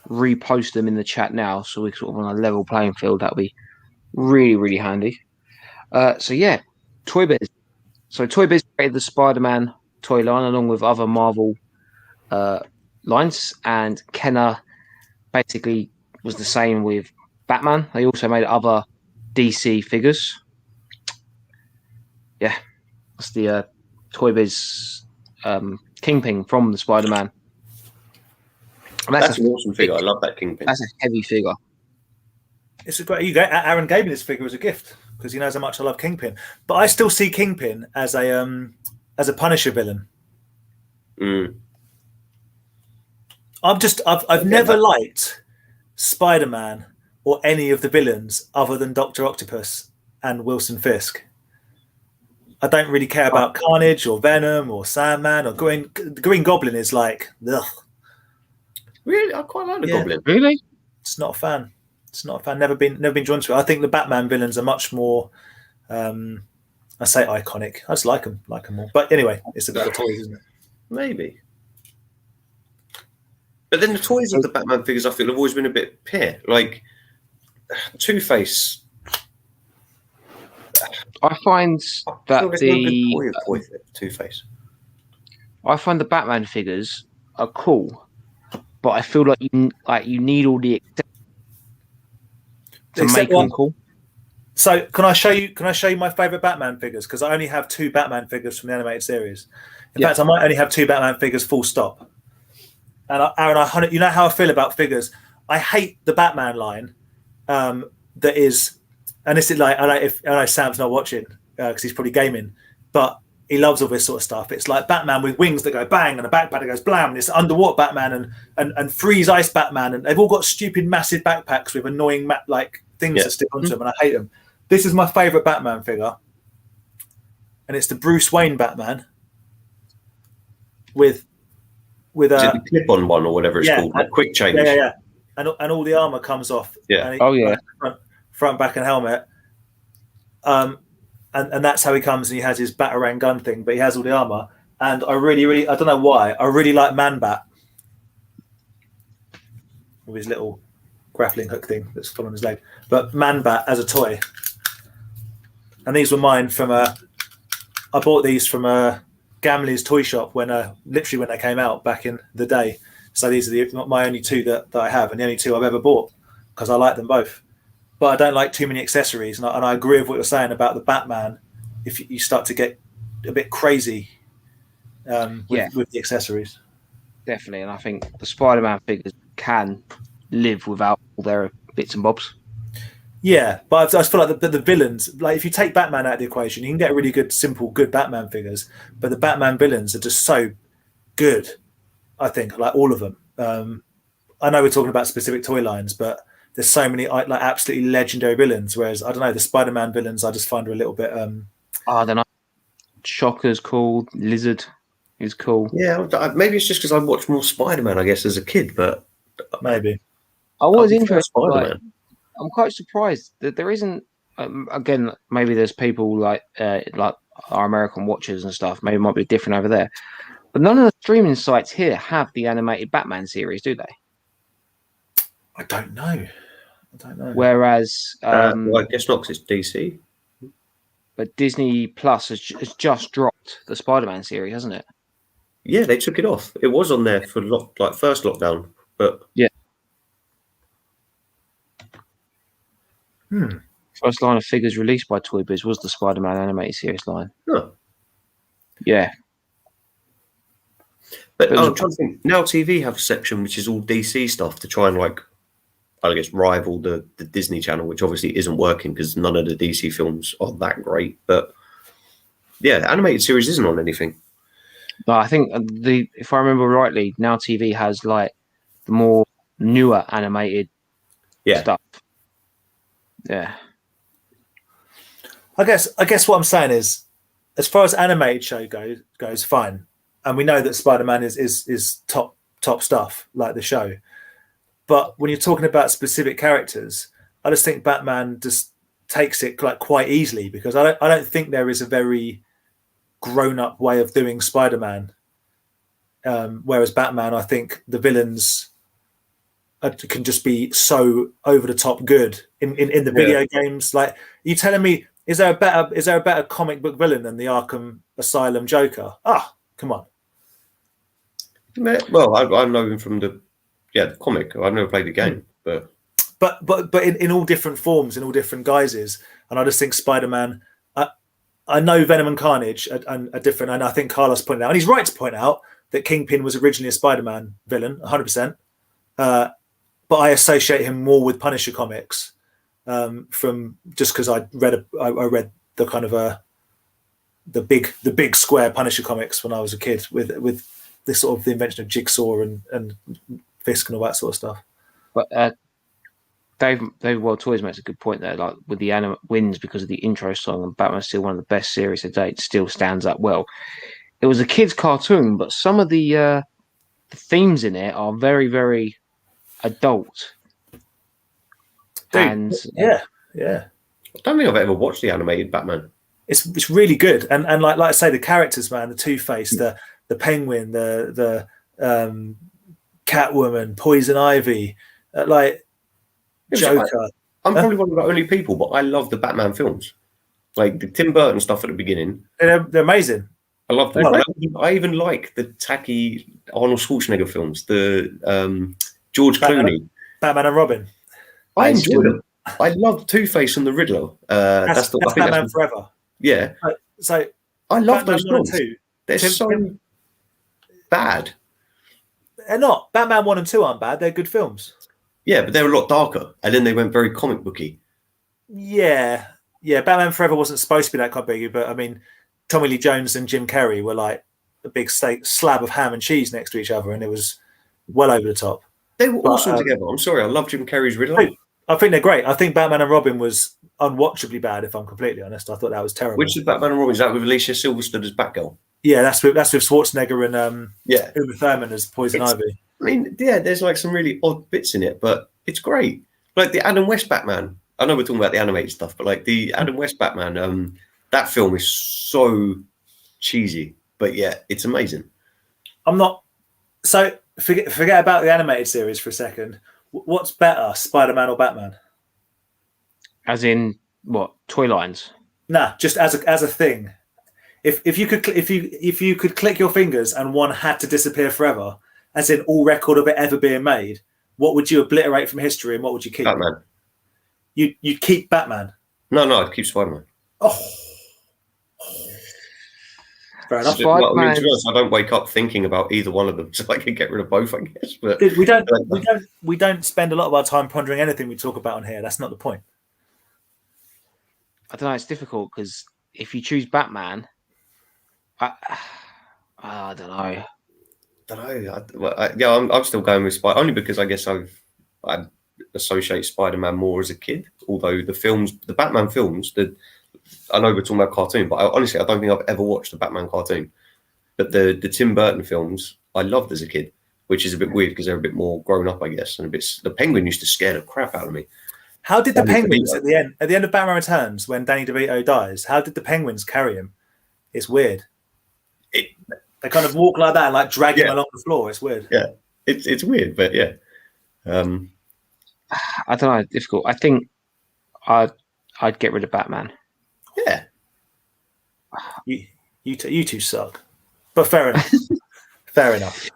repost them in the chat now, so we're sort of on a level playing field, that would be really, really handy. So yeah, Toybiz. So Toybiz created the Spider-Man toy line along with other Marvel lines, and Kenner basically was the same with Batman. They also made other DC figures. Yeah, that's the Toybiz Kingpin from the Spider-Man. That's an awesome figure. I love that Kingpin. That's a heavy figure. It's a great. Aaron gave me this figure as a gift because he knows how much I love Kingpin. But I still see Kingpin as a Punisher villain. I've never liked Spider-Man or any of the villains other than Dr. Octopus and Wilson Fisk. I don't really care about Carnage or Venom or Sandman or Green Goblin is like, ugh. Really? I quite like the Goblin. Really? It's not a fan. Never been drawn to it. I think the Batman villains are much more, I say iconic. I just like them more. But anyway, it's about the toys, isn't it? Maybe. But then the toys of the Batman figures, I feel, have always been a bit pear. Like Two-Face. I find that Two-Face. I find the Batman figures are cool, but I feel like you need all the to make them cool. So can I show you my favorite Batman figures? Because I only have 2 Batman figures from the animated series. In fact, I might only have 2 Batman figures full stop. And Aaron, you know how I feel about figures. I hate the Batman line that is, and this is like, I know Sam's not watching because he's probably gaming, but he loves all this sort of stuff. It's like Batman with wings that go bang and a backpack that goes blam. And it's underwater Batman and freeze ice Batman, and they've all got stupid massive backpacks with annoying like things that stick onto them, and I hate them. This is my favorite Batman figure, and it's the Bruce Wayne Batman with is it the clip-on one or whatever it's called, like quick change. Yeah. And all the armor comes off. Yeah. Front, back, and helmet. And that's how he comes, and he has his Batarang gun thing, but he has all the armor. And I really, I don't know why, I really like Man-Bat with his little grappling hook thing that's on his leg. But Man-Bat as a toy. And these were mine from I bought these from Gamley's toy shop literally when they came out back in the day. So these are my only two that I have, and the only two I've ever bought because I like them both. But I don't like too many accessories, and I agree with what you're saying about the Batman. If you start to get a bit crazy with the accessories, definitely. And I think the Spider-Man figures can live without all their bits and bobs. Yeah, but I feel like the villains, like if you take Batman out of the equation, you can get really good, simple, good Batman figures. But the Batman villains are just so good. I think, like all of them. I know we're talking about specific toy lines, but there's so many like absolutely legendary villains. Whereas I don't know, the Spider-Man villains I just find are a little bit. I don't know. Shocker's cool. Lizard is cool. Yeah, maybe it's just because I watched more Spider-Man, I guess, as a kid. But maybe I was interested. Like, I'm quite surprised that there isn't. Again, maybe there's people like our American watchers and stuff. Maybe it might be different over there. But none of the streaming sites here have the animated Batman series, do they? I don't know. Whereas, well, I guess not because it's DC. But Disney Plus has just dropped the Spider-Man series, hasn't it? Yeah, they took it off. It was on there for first lockdown, but yeah. First line of figures released by Toybiz was the Spider-Man animated series line. Huh. Yeah. But I'm trying to think. Now TV have a section which is all DC stuff to try and I guess rival the Disney Channel, which obviously isn't working because none of the DC films are that great. But yeah, animated series isn't on anything. But I think if I remember rightly, Now TV has like the more newer animated stuff. Yeah. I guess what I'm saying is, as far as animated show goes, fine. And we know that Spider-Man is top stuff, like the show. But when you're talking about specific characters, I just think Batman just takes it like quite easily because I don't think there is a very grown-up way of doing Spider-Man. Whereas Batman, I think the villains can just be so over the top good in the video games. Like, are you telling me is there a better comic book villain than the Arkham Asylum Joker? Come on. Well, I know him from the comic. I've never played the game, but in all different forms, in all different guises. And I just think Spider-Man. I know Venom and Carnage are different, and I think Carlos pointed out, and he's right to point out that Kingpin was originally a Spider-Man villain, 100%. But I associate him more with Punisher comics, from just because I read the kind of the big square Punisher comics when I was a kid with this sort of the invention of Jigsaw and Fisk and all that sort of stuff. But Dave World Toys makes a good point there. Like with the anime wins because of the intro song, and Batman's still one of the best series to date. Still stands up well. It was a kids' cartoon, but some of the themes in it are very, very adult. Dude, and yeah. I don't think I've ever watched the animated Batman. It's really good, and like I say, the characters, man, the Two-Face, the Penguin, the Catwoman, Poison Ivy, Joker. I'm probably one of the only people, but I love the Batman films, like the Tim Burton stuff at the beginning. They're amazing. I love them. I even like the tacky Arnold Schwarzenegger films, the George Clooney, Batman and Robin. I enjoy them. I love Two-Face and the Riddler. That's Batman Forever. Yeah. So I love those films. They're so bad. They're not. Batman 1 and 2 aren't bad. They're good films. Yeah, but they were a lot darker, and then they went very comic booky. Yeah. Batman Forever wasn't supposed to be that comic booky, but I mean, Tommy Lee Jones and Jim Carrey were like a big slab of ham and cheese next to each other, and it was well over the top. They were awesome together. I'm sorry, I love Jim Carrey's Riddler. I think they're great. I think Batman and Robin was unwatchably bad, if I'm completely honest. I thought that was terrible. Which is Batman and Robin? Is that with Alicia Silverstone as Batgirl? Yeah, that's with Schwarzenegger and Uma Thurman as Poison Ivy. I mean, yeah, there's like some really odd bits in it, but it's great. Like the Adam West Batman. I know we're talking about the animated stuff, but like the Adam West Batman, that film is so cheesy, but yeah, it's amazing. I'm not. So forget about the animated series for a second. What's better, Spider-Man or Batman? As in what, toy lines? Nah, just as a thing. If you could click your fingers and one had to disappear forever, as in all record of it ever being made, what would you obliterate from history and what would you keep? Batman. You'd keep Batman. No, I'd keep Spider-Man. Oh. Fair enough. Well, I mean, to be honest, I don't wake up thinking about either one of them, so I can get rid of both, I guess. But dude, we don't spend a lot of our time pondering anything we talk about on here. That's not the point. I don't know. It's difficult because if you choose Batman, I don't know. I'm still going with Spider only because I guess I associate Spider-Man more as a kid. Although the Batman films, I know we're talking about cartoon, but honestly, I don't think I've ever watched a Batman cartoon. But the Tim Burton films, I loved as a kid, which is a bit weird because they're a bit more grown up, I guess. And the Penguin used to scare the crap out of me. How did the Penguins at the end of Batman Returns, when Danny DeVito dies, how did the Penguins carry him? It's weird. They kind of walk like that and like drag him along the floor. It's weird. Yeah, it's weird, but yeah. I don't know. Difficult. I think I'd get rid of Batman. Yeah. You two suck. But fair enough. Fair enough.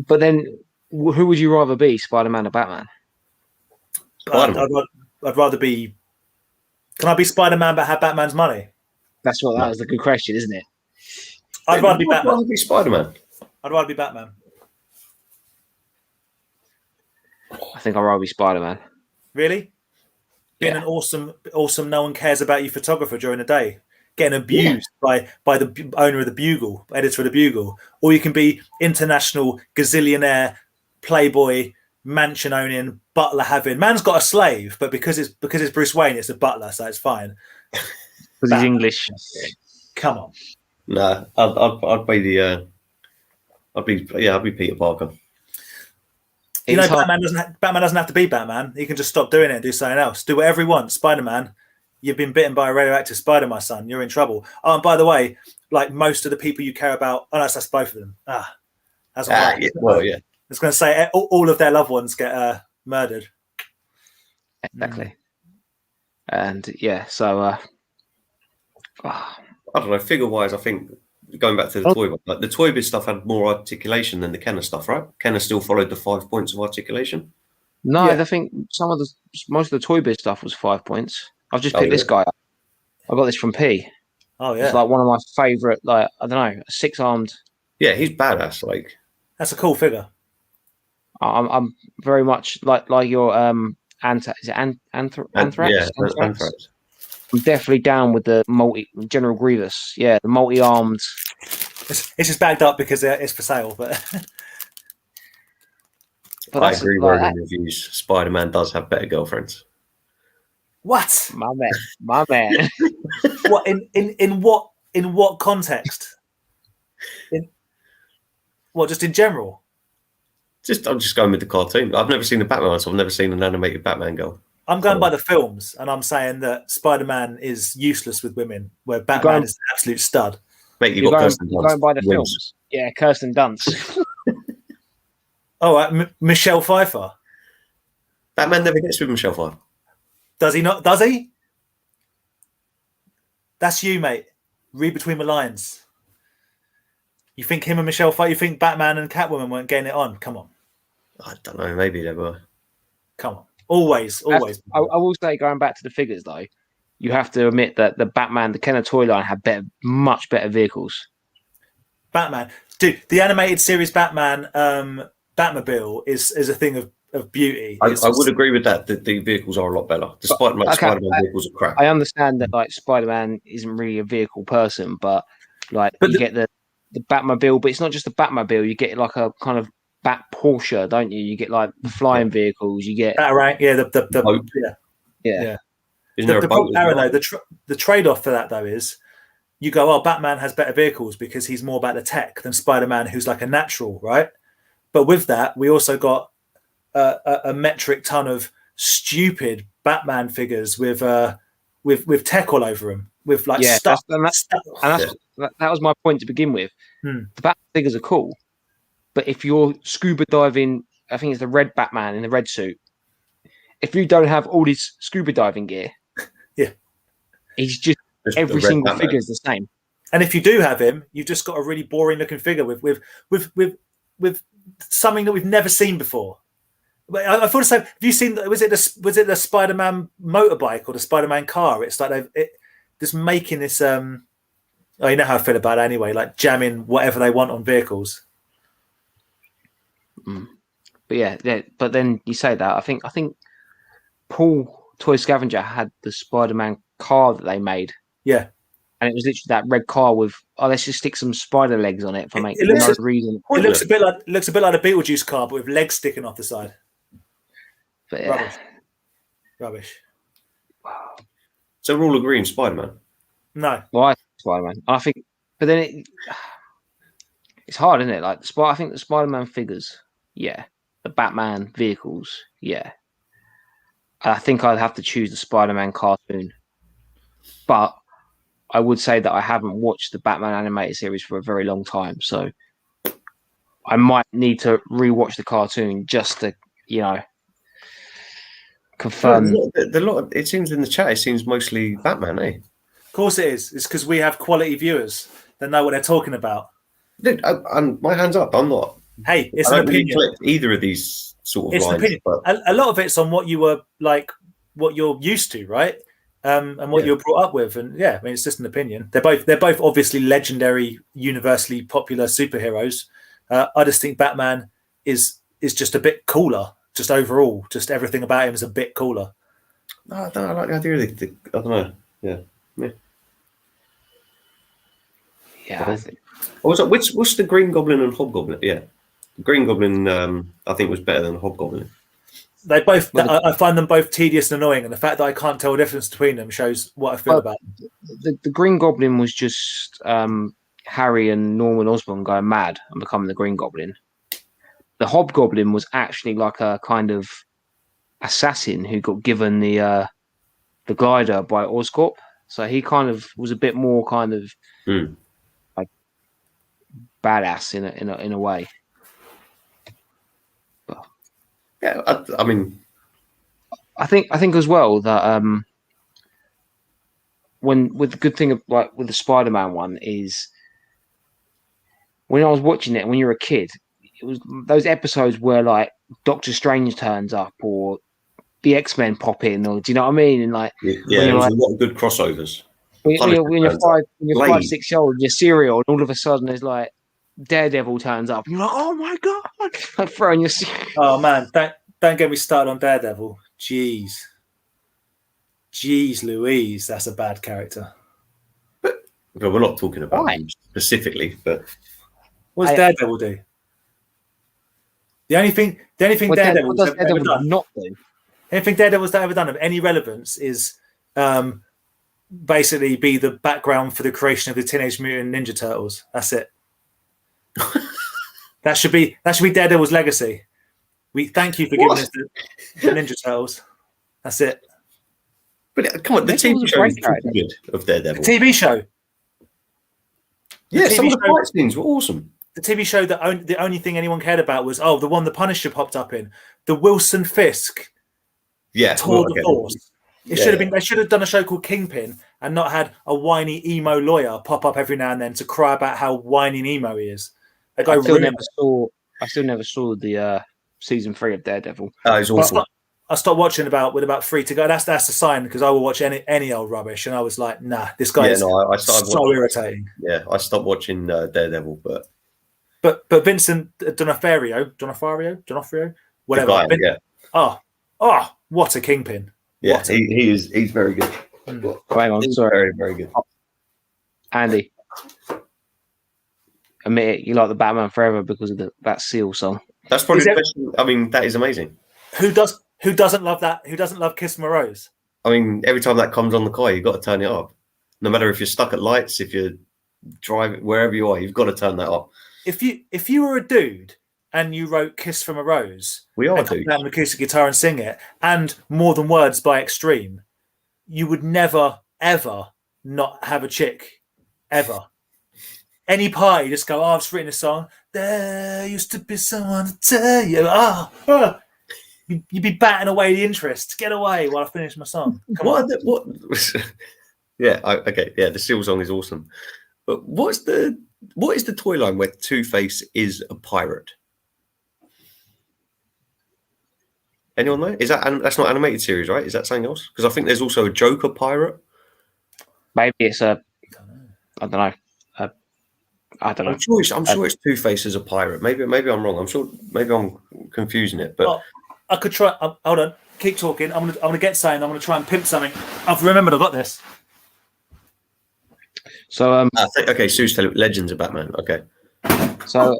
But then, who would you rather be, Spider-Man or Batman? I'd rather be. Can I be Spider-Man but have Batman's money? That was a good question, isn't it? I'd rather be Batman. I'd rather be Spider-Man. I'd rather be Batman. I think I'd rather be Spider-Man. Really? Being an awesome, no one cares about you photographer during the day, getting abused by the owner of the Bugle, editor of the Bugle, or you can be international gazillionaire, playboy, mansion owning, butler having. Man's got a slave, but because it's Bruce Wayne, it's a butler, so it's fine. Because he's English. Come on. No, I'd be Peter Parker. You know, Batman doesn't have to be Batman. He can just stop doing it and do something else. Do whatever he wants. Spider-Man, you've been bitten by a radioactive spider, my son. You're in trouble. Oh, and by the way, like most of the people you care about, that's both of them. That's all right. Yeah, well, yeah. I was going to say all of their loved ones get murdered. Exactly. And yeah, so I don't know. Figure-wise, I think going back to the toy, like the Toybiz stuff had more articulation than the Kenner stuff, right? Kenner still followed the 5 points of articulation. No, I think most of the Toybiz stuff was 5 points. I've just picked this guy up. I got this from P. Oh yeah, it's like one of my favourite. Like I don't know, 6-armed. Yeah, he's badass. Like that's a cool figure. I'm very much like your Anthrax. Yeah, Anthrax. I'm definitely down with the General Grievous. Yeah, the multi-armed. It's just backed up because it's for sale, but I agree with the reviews. Spider-Man does have better girlfriends. What? My man. What in what context? Just in general? I'm just going with the cartoon. I've never seen the Batman, so I've never seen an animated Batman girl. I'm going by the films, and I'm saying that Spider-Man is useless with women, where Batman is an absolute stud. Mate, you're going by the films. Yeah, Kirsten Dunst. All right, Michelle Pfeiffer. Batman never gets with Michelle Pfeiffer. Does he not? Does he? That's you, mate. Read between the lines. You think him and Michelle Pfeiffer, you think Batman and Catwoman weren't getting it on? Come on. I don't know. Maybe they were. Come on. Always. I will say, going back to the figures, though, you have to admit that the Kenner toy line had much better vehicles. Batman. Dude, the animated series Batman, Batmobile is a thing beauty. I would agree with that. The vehicles are a lot better. The Spider-Man vehicles are crap. I understand that like Spider-Man isn't really a vehicle person, but you get the Batmobile, but it's not just the Batmobile. You get like a kind of Bat Porsche, don't you? You get like the flying vehicles. You get Batarang, yeah. Isn't there a boat? The trade-off for that though is you go, oh, Batman has better vehicles because he's more about the tech than Spider-Man, who's like a natural, right? But with that, we also got a metric ton of stupid Batman figures with tech all over them, with like stuff. That was my point to begin with. The Batman figures are cool, but if you're scuba diving, I think it's the red Batman in the red suit. If you don't have all this scuba diving gear, he's just every single figure is the same. And if you do have him, you've just got a really boring looking figure with something that we've never seen before. I thought so. Have you seen? Was it the Spider-Man motorbike or the Spider-Man car? It's like just making this. Oh, you know how I feel about it anyway. Like jamming whatever they want on vehicles. But yeah. But then you say that. I think Paul Toy Scavenger had the Spider-Man car that they made. Yeah. And it was literally that red car with let's just stick some spider legs on it for no reason. It looks a bit like a Beetlejuice car, but with legs sticking off the side. But Rubbish. So we're all agreeing Spider-Man? No. Well, I think Spider-Man. I think, but then it's hard, isn't it? Like I think the Spider-Man figures, the Batman vehicles, I think I'd have to choose the Spider-Man cartoon, but I would say that I haven't watched the Batman animated series for a very long time, so I might need to rewatch the cartoon just to, confirm. It seems in the chat, it seems mostly Batman, eh? Of course it is. It's because we have quality viewers that know what they're talking about. Dude, my hands up. I'm not. Hey, it's an opinion. Either of these sort of it's lines. An opinion. But a lot of it's on what you were like, what you're used to, right? And what you're brought up with, and I mean, it's just an opinion. They're both obviously legendary, universally popular superheroes. I just think Batman is just a bit cooler. Just overall, just everything about him is a bit cooler. No, I like the idea of I don't know. I think. What's the Green Goblin and Hobgoblin? Yeah, the Green Goblin I think was better than the Hobgoblin. They both. I find them both tedious and annoying, and the fact that I can't tell the difference between them shows what I feel about them. The Green Goblin was just Harry and Norman Osborn going mad and becoming the Green Goblin. The Hobgoblin was actually like a kind of assassin who got given the glider by Oscorp, so he kind of was a bit more kind of like badass in a way. But, I mean, I think as well that with the good thing of like with the Spider-Man one is when I was watching it when you were a kid. It was those episodes where like Doctor Strange turns up or the X-Men pop in, or do you know what I mean? And like, there's a lot of good crossovers. When you're 5, 6 years old, you're cereal, and all of a sudden there's like Daredevil turns up, and you're like, oh my god, like throwing your cereal. Oh man, don't get me started on Daredevil. Jeez Louise, that's a bad character. But we're not talking about him specifically, but what does Daredevil do? The only thing Daredevil's ever done, not do. Anything Daredevil's ever done of any relevance is basically be the background for the creation of the Teenage Mutant Ninja Turtles. That's it. that should be Daredevil's legacy. We thank you for giving us the Ninja Turtles. That's it. But come on, the TV show is good of Daredevil. The TV show. Some of the fight scenes were awesome. The TV show that the only thing anyone cared about was the one the Punisher popped up in, the Wilson Fisk. Tour de Force. They should have done a show called Kingpin and not had a whiny emo lawyer pop up every now and then to cry about how whiny and emo he is. I still never saw the season 3 of Daredevil. Oh, it's awful. I stopped watching with about 3 to go. That's a sign because I will watch any old rubbish, and I was like, nah, this guy is irritating. Yeah, I stopped watching Daredevil, but Vincent D'Onofrio whatever. guy, yeah. Oh, what a kingpin! Yeah, he's very good. Hang on, sorry. Very, very good. Andy, admit it, you like the Batman Forever because of that Seal song. That's probably the best. I mean, that is amazing. Who doesn't love that? Who doesn't love Kiss from a Rose? I mean, every time that comes on the car, you've got to turn it up. No matter if you're stuck at lights, if you're driving, wherever you are, you've got to turn that up. If you were a dude and you wrote Kiss from a Rose, We are dudes. An acoustic guitar and sing it, and More Than Words by Extreme, you would never, ever not have a chick, ever. Any party, just go, I've just written a song. There used to be someone to tell you. You'd be batting away the interest. Get away while I finish my song. Come on. Okay. Yeah, the Seal song is awesome. But what is the toy line where Two-Face is a pirate? Anyone know? Is that's not animated series, right? Is that something else? Because I think there's also a Joker pirate. Maybe it's I don't know. I don't know. I'm sure it's Two-Face as a pirate. Maybe I'm wrong. I'm sure. Maybe I'm confusing it. But I could try. Hold on. Keep talking. I'm gonna get saying. I'm gonna try and pimp something. I've remembered. I got this. So okay, Sue's telling Legends of Batman. Okay. So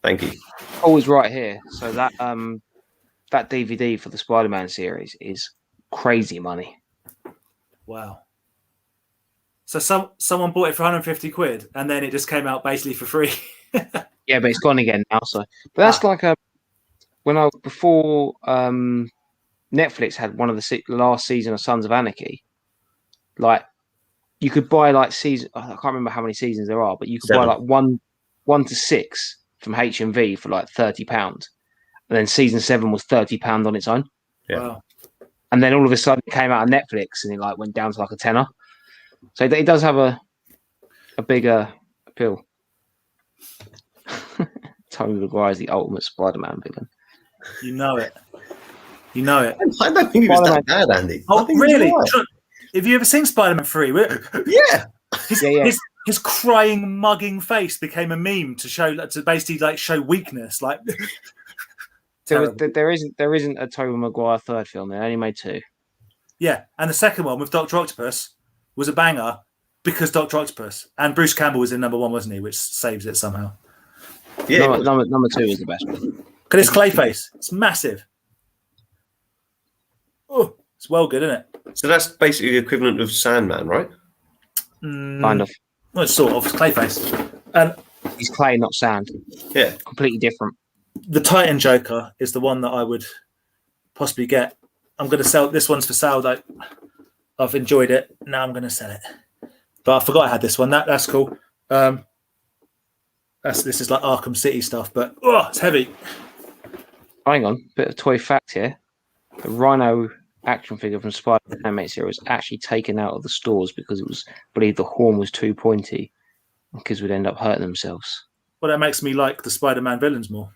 thank you. Always right here. So that that DVD for the Spider-Man series is crazy money. Wow. So someone bought it for 150 quid, and then it just came out basically for free. Yeah, but it's gone again now. So, but that's like before Netflix had one of the last season of Sons of Anarchy. Like, you could buy like season. I can't remember how many seasons there are, but you could buy like one to 6 from HMV for like £30, and then season 7 was £30 on its own. Yeah. Wow. And then all of a sudden it came out on Netflix, and it like went down to like a tenner. So it does have a bigger appeal. Tobey Maguire is the ultimate Spider-Man villain. You know it. You know it. I don't think he was that bad, Andy. Oh, really? Have you ever seen Spider-Man 3? Yeah. His crying, mugging face became a meme to basically like show weakness. Like there isn't a Tobey Maguire third film. They only made 2. Yeah, and the second one with Dr. Octopus was a banger because Dr. Octopus and Bruce Campbell was in number 1, wasn't he? Which saves it somehow. Yeah, number 2 is the best one. Look at this Clayface. It's massive. Oh, it's well good, isn't it? So that's basically the equivalent of Sandman, right? Kind of. Well, it's sort of. It's Clayface. And he's clay, not sand. Yeah. Completely different. The Titan Joker is the one that I would possibly get. I'm going to sell. This one's for sale, though. I've enjoyed it. Now I'm going to sell it. But I forgot I had this one. That's cool. This is like Arkham City stuff, but it's heavy. Hang on, bit of toy fact here. The Rhino action figure from Spider-Man animated series was actually taken out of the stores because it was believed the horn was too pointy and kids would end up hurting themselves. Well, that makes me like the Spider-Man villains more.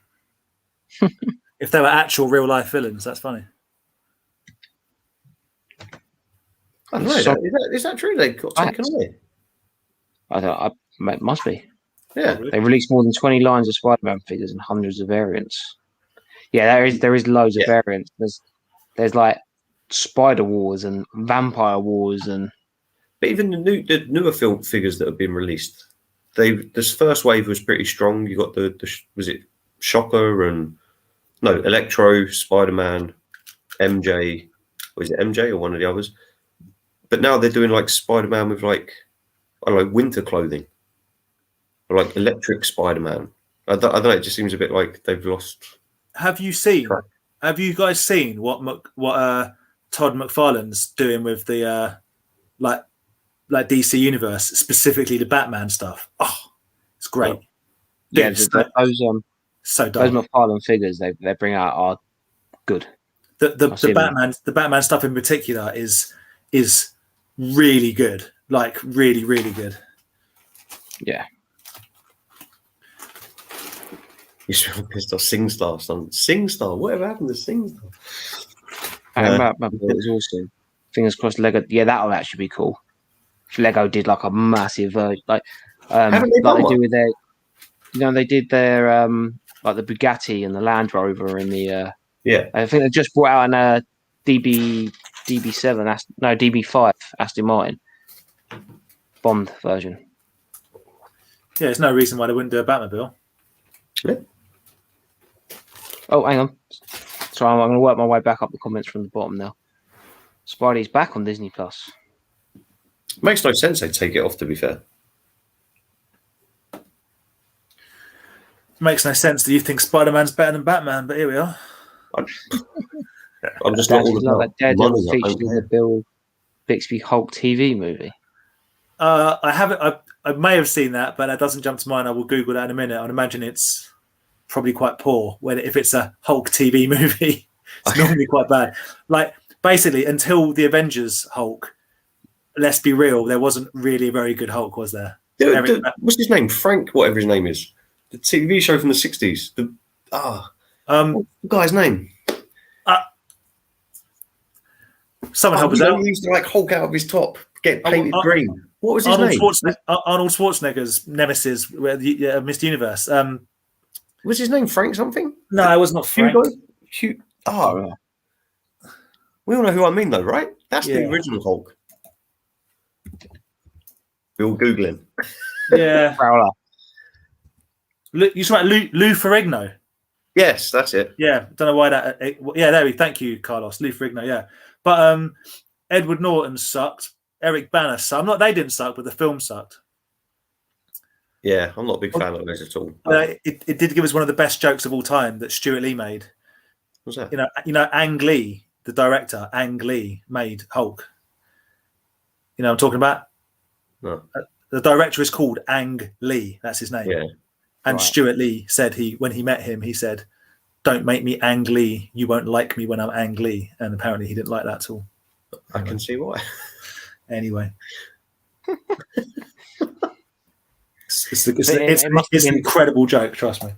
If they were actual real life villains, that's funny. I don't know. Is that true? They got taken away? It must be. Yeah. They released more than 20 lines of Spider-Man figures and hundreds of variants. Yeah, there is loads of variants. There's like Spider Wars and Vampire Wars and. But even the newer film figures that have been released, this first wave was pretty strong. You got the was it Shocker and Electro, Spider-Man, MJ. Was it MJ or one of the others? But now they're doing like Spider-Man with like winter clothing. Or like electric Spider-Man. I don't know. It just seems a bit like they've lost. Have you guys seen what Todd McFarlane's doing with the like DC Universe, specifically the Batman stuff? Oh, it's great. Yeah, those so those McFarlane figures they bring out are good. The Batman stuff in particular is really good. Like really, really good. Yeah. You should have pissed off SingStar, son. SingStar, whatever happened to SingStar? I remember it was awesome. Fingers crossed, Lego. Yeah, that'll actually be cool. If Lego did like a massive, like they do with their, they did their like the Bugatti and the Land Rover and the. Yeah. I think they just brought out an DB7, DB5 Aston Martin Bond version. Yeah, there's no reason why they wouldn't do a Batmobile. Yeah. Oh, hang on. So I'm going to work my way back up the comments from the bottom now. Spidey's back on Disney Plus. Makes no sense they take it off, to be fair. Makes no sense. Do you think Spider-Man's better than Batman? But here we are. I'm just not all about that Daredevil money. featured in the Bill Bixby Hulk TV movie. I haven't. I may have seen that, but that doesn't jump to mind. I will Google that in a minute. I'd imagine it's probably quite poor. If it's a Hulk TV movie, it's normally quite bad. Like basically, until the Avengers Hulk, let's be real, there wasn't really a very good Hulk, was there? What's his name? Frank, whatever his name is. The TV show from the 60s. The guy's name. Someone help us out. He used to like Hulk out of his top, get painted green. What was his name? Arnold Schwarzenegger's nemesis, Mr. Universe. Was his name Frank something? No, it was not Frank. We all know who I mean, though, right? That's the original Hulk. We're all Googling. Yeah. Prowler. You talking about Lou Ferrigno? Yes, that's it. Yeah, don't know why that. There we. Thank you, Carlos. Lou Ferrigno. Yeah, but Edward Norton sucked. Eric Bana sucked. They didn't suck, but the film sucked. Yeah, I'm not a big fan of those at all. It did give us one of the best jokes of all time that Stuart Lee made. What's that? You know, Ang Lee, the director, Ang Lee made Hulk. You know what I'm talking about? No. The director is called Ang Lee. That's his name. Yeah. And Stuart Lee said when he met him, he said, "Don't make me Ang Lee. You won't like me when I'm Ang Lee." And apparently he didn't like that at all. I can see why. Anyway. It's an incredible joke, trust me.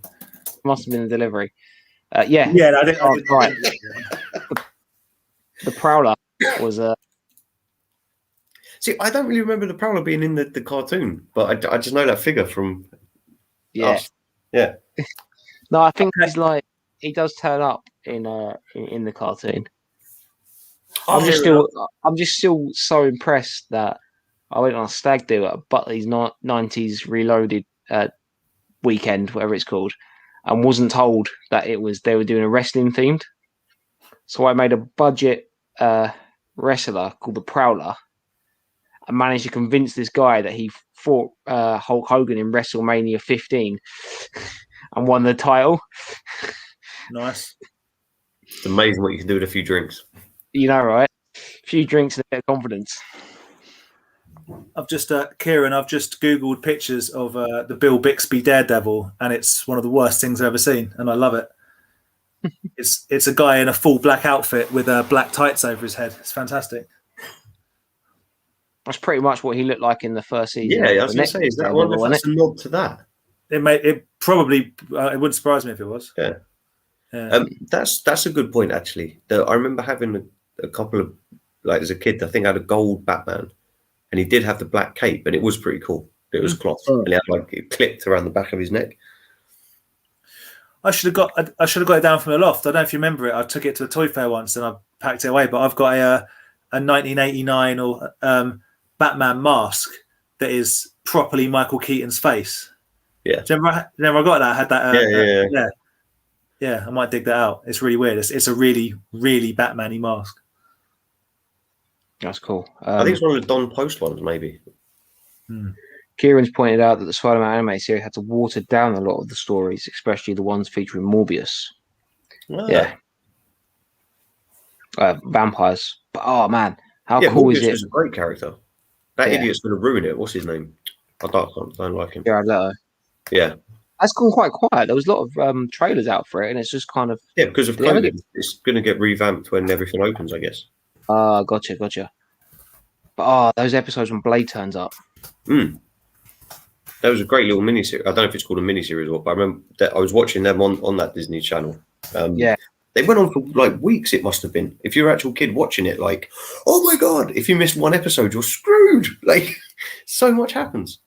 Must have been the delivery. Yeah. Yeah, I didn't. Right. The Prowler was a. See, I don't really remember the Prowler being in the cartoon, but I just know that figure from. Yeah. Yeah. No, I think he does turn up in the cartoon. I'm just still so impressed that I went on a stag do at Butley's 90s Reloaded weekend, whatever it's called, and wasn't told that they were doing a wrestling themed. So I made a budget wrestler called the Prowler and managed to convince this guy that he fought Hulk Hogan in WrestleMania 15 and won the title. Nice. It's amazing what you can do with a few drinks. You know, right? A few drinks and a bit of confidence. I've just Googled pictures of the Bill Bixby Daredevil, and it's one of the worst things I've ever seen, and I love it. It's a guy in a full black outfit with black tights over his head. It's fantastic. That's pretty much what he looked like in the first season. Yeah, I was going to say, is that one? That's a nod to that. It probably it wouldn't surprise me if it was. Yeah. That's a good point actually. I remember having a couple of as a kid. I think I had a gold Batman, and he did have the black cape, and it was pretty cool. It was cloth, and he had it clipped around the back of his neck. I should have got it down from the loft. I don't know if you remember it. I took it to a toy fair once and I packed it away. But I've got a 1989 or Batman mask that is properly Michael Keaton's face. Yeah. Do you remember I got that? I had that. Yeah. I might dig that out. It's really weird. It's a really, really Batman-y mask. That's cool. I think it's one of the Don Post ones, maybe. Kieran's pointed out that the Spider-Man anime series had to water down a lot of the stories, especially the ones featuring Morbius. Ah. Yeah. Vampires. But, oh, man. How cool Morbius is it? Was a great character. That idiot's going to ruin it. What's his name? I don't like him. Jared Leto. Yeah. That's gone quite quiet. There was a lot of trailers out for it, and it's just kind of... Yeah, because of COVID. It's going to get revamped when everything opens, I guess. Gotcha. But, those episodes when Blade turns up. That was a great little miniseries. I don't know if it's called a miniseries or what, but I remember that I was watching them on that Disney Channel. They went on for weeks, it must have been. If you're an actual kid watching it, oh my God, if you miss one episode, you're screwed. So much happens.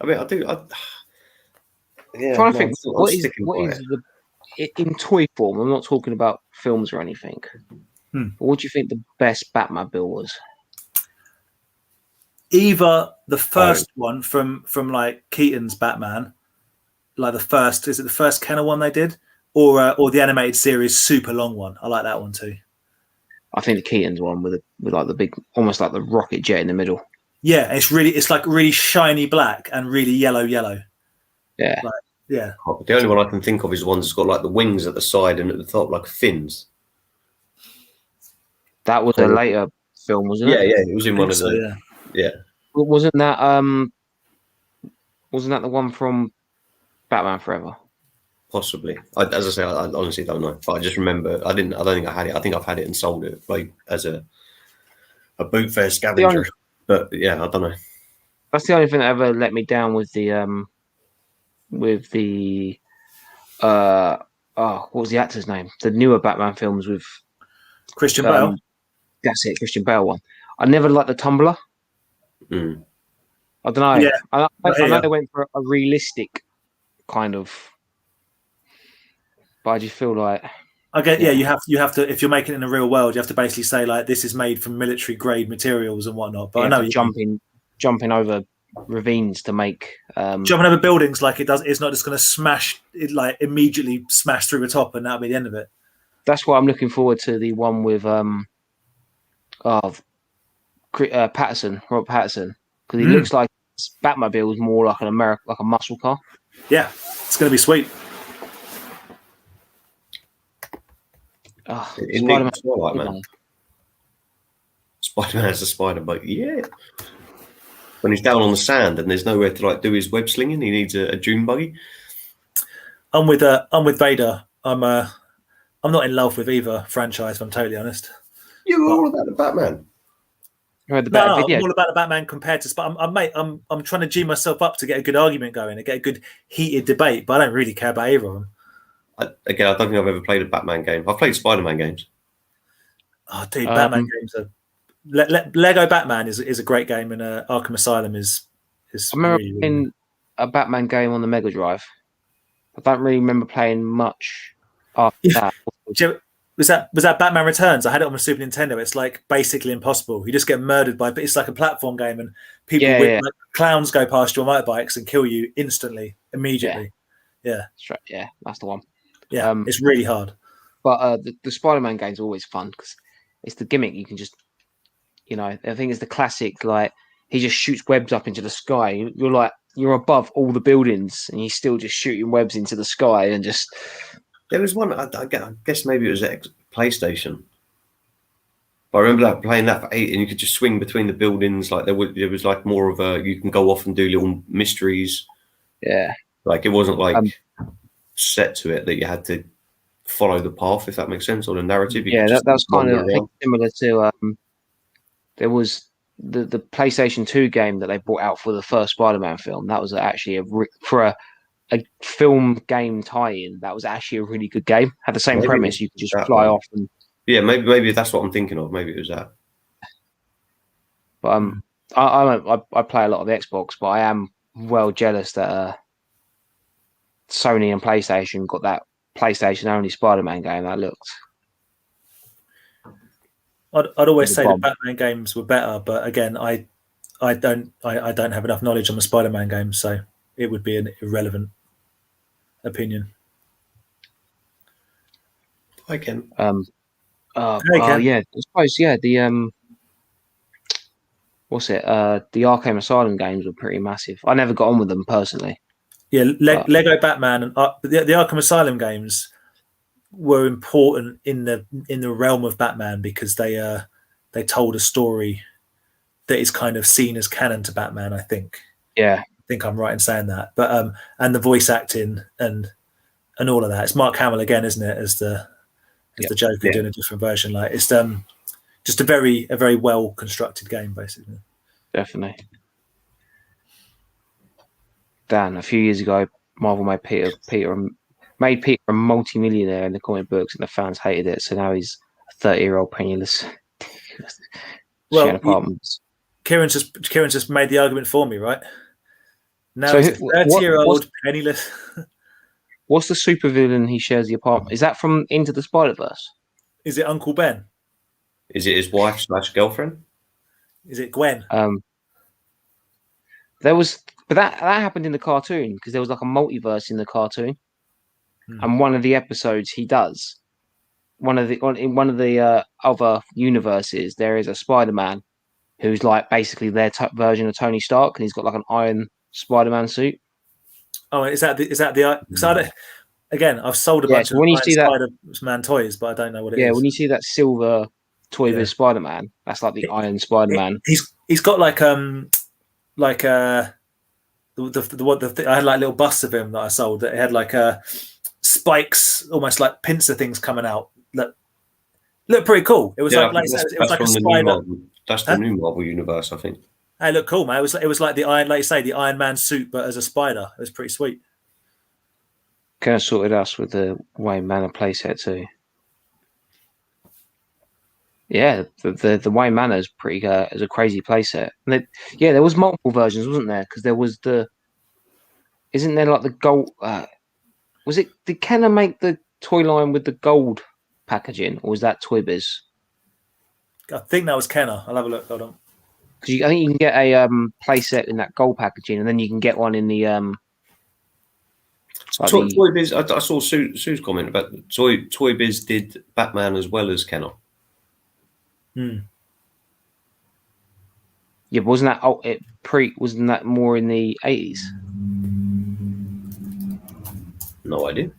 mean, I do. Yeah, trying to no, think I'm what sticking by is it. in toy form. I'm not talking about films or anything. Hmm. But what do you think the best Batmobile was? Either the first one from like Keaton's Batman, like the first, is it the first Kenner one they did, or the animated series super long one? I like that one too. I think the Keaton's one with like the big, almost like the rocket jet in the middle. Yeah, it's like really shiny black and really yellow. Yeah, Like, yeah. The only one I can think of is the one that's got like the wings at the side and at the top like fins. that was a later film, wasn't Yeah, it? yeah, it was in one of the. Yeah. Wasn't that the one from Batman Forever? Possibly. As I say, I honestly don't know. But I just remember I don't think I had it. I think I've had it and sold it like as a boot fair scavenger. But yeah, I don't know. That's the only thing that ever let me down with the what was the actor's name? The newer Batman films with Christian Bale. That's it, Christian Bale one. I never liked the Tumbler. Mm. I don't know. Yeah, I know they went for a realistic kind of, but I just feel like I get. Yeah, you have to. If you're making it in the real world, you have to basically say like this is made from military grade materials and whatnot. But I know jumping over ravines to make jumping over buildings like it does. It's not just going to smash it, like immediately smash through the top, and that'll be the end of it. That's why I'm looking forward to the one with Patterson, Robert Patterson, because he looks like Batmobile is more like like a muscle car. Yeah, it's going to be sweet. Spider-Man, Twilight, man. Spider-Man has a spider bite. Yeah. When he's down on the sand and there's nowhere to like do his web slinging, he needs a dune buggy. I'm with Vader. I'm not in love with either franchise, if I'm totally honest. You're all about the Batman. I'm all about the Batman compared to I'm trying to G myself up to get a good argument going and get a good heated debate, but I don't really care about either of them. I don't think I've ever played a Batman game. I've played Spider-Man games. Oh, dude, Batman games are. Lego Batman is a great game, and Arkham Asylum is. I remember really, playing a Batman game on the Mega Drive. I don't really remember playing much after that. Was that Batman Returns? I had it on my Super Nintendo. It's like basically impossible. You just get murdered but it's like a platform game, and people like clowns go past your motorbikes and kill you instantly, immediately. Yeah, that's the one. Yeah, it's really hard. But the Spider-Man game's always fun because it's the gimmick. You can just, I think it's the classic. Like he just shoots webs up into the sky. You're above all the buildings, and he's still just shooting webs into the sky and just. There was one. I guess maybe it was PlayStation. But I remember playing that for 8, and you could just swing between the buildings. Like there was like more of a you can go off and do little mysteries. Yeah, like it wasn't like set to it that you had to follow the path, if that makes sense, or the narrative. That was kind of similar to there was the PlayStation 2 game that they brought out for the first Spider-Man film. That was actually for a film game tie-in. That was actually a really good game. Had the same premise. You could just fly off and maybe that's what I'm thinking of. Maybe it was that. But I play a lot of the Xbox, but I am well jealous that Sony and PlayStation got that PlayStation only Spider-Man game. That looked. I'd always say the Batman games were better, but again, I don't have enough knowledge on the Spider-Man games, so it would be an irrelevant opinion. I can. I suppose the what's it? The Arkham Asylum games were pretty massive. I never got on with them personally. Yeah, Lego Batman and the Arkham Asylum games were important in the realm of Batman because they told a story that is kind of seen as canon to Batman. I think. Yeah, I think I'm right in saying that. But and the voice acting and all of that. It's Mark Hamill again, isn't it? As the Joker doing a different version. Like it's just a very well constructed game, basically. Definitely. Dan, a few years ago, Marvel made Peter a multi-millionaire in the comic books, and the fans hated it. So now he's a 30-year-old penniless. Well, Kieran's just made the argument for me, right? Now So he's a 30-year-old penniless. What's the supervillain he shares the apartment? Is that from Into the Spider-Verse? Is it Uncle Ben? Is it his wife / girlfriend? Is it Gwen? There was, but that happened in the cartoon because there was like a multiverse in the cartoon, and one of the episodes he does in one of the other universes there is a Spider-Man who's like basically their version of Tony Stark, and he's got like an Iron Spider-Man suit. Oh, is that the? So again, I've sold a bunch of when you see that Spider-Man toys, but I don't know what it is. Yeah, when you see that silver Toybiz Spider-Man, that's like the Iron Spider-Man. He's got like I had like little busts of him that I sold that had like spikes, almost like pincer things coming out. Look pretty cool. It was like it was like a spider. That's the new Marvel universe, I think. Hey, look cool, man. It was like the Iron, like you say, the Iron Man suit, but as a spider. It was pretty sweet. Kind of sorted us with the Wayne Manor playset too. Yeah, the Wayne Manor is pretty is a crazy playset. There was multiple versions, wasn't there? Because there was isn't there like the gold? Did Kenner make the toy line with the gold packaging, or was that Toybiz? I think that was Kenner. I'll have a look. Hold on. Because I think you can get a playset in that gold packaging, and then you can get one in the Toybiz. I saw Sue's comment about Toybiz did Batman as well as Kenner. Yeah, but wasn't that more in the 80s? No idea.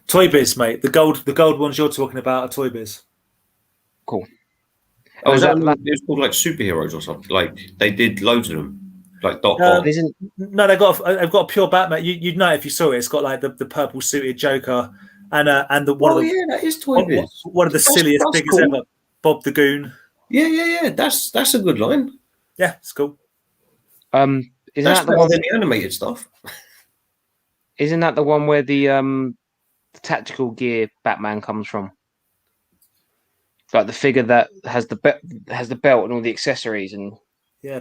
Toybiz, mate. The gold ones you're talking about are Toybiz. Cool. Oh, it was called like superheroes or something. Like they did loads of them. Like Doc Ock. No, they've got a pure Batman. You'd know if you saw it. It's got like the purple suited Joker and that is Toybiz. One of the silliest figures ever. Bob the Goon. Yeah. That's a good line. Yeah, it's cool. Isn't that the one than the animated stuff? Isn't that the one where the tactical gear Batman comes from? Like the figure that has the belt and all the accessories and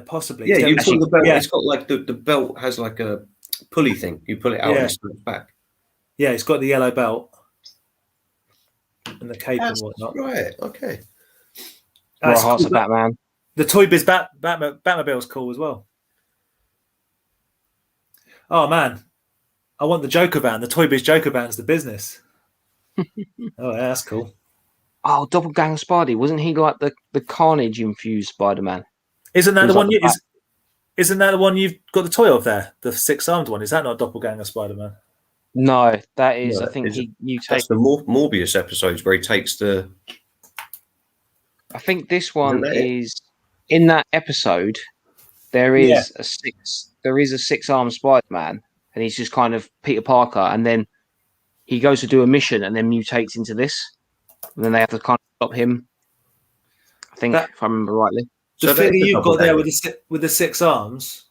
possibly. Yeah, you put the belt. Yeah. It's got like the belt has like a pulley thing. You pull it out and it snaps back. Yeah, it's got the yellow belt and the cape and whatnot. Right. Okay. Hearts of Batman. The Toybiz Batmobile is cool as well. Oh man, I want the Joker van. The Toybiz Joker van's the business. Oh yeah, that's cool. Oh, Doppelganger Spidey, wasn't he like the Carnage infused Spider-Man? Isn't that the one? Isn't that the one you've got the toy of there? The 6-armed one. Is that not Doppelganger Spider-Man? No, that is. No, I think that's the Morbius episodes where he takes the. I think this one is in that episode. There is a 6-armed Spider-Man, and he's just kind of Peter Parker, and then he goes to do a mission, and then mutates into this, and then they have to kind of stop him. I think, if I remember rightly. The figure you've got there with the 6 arms,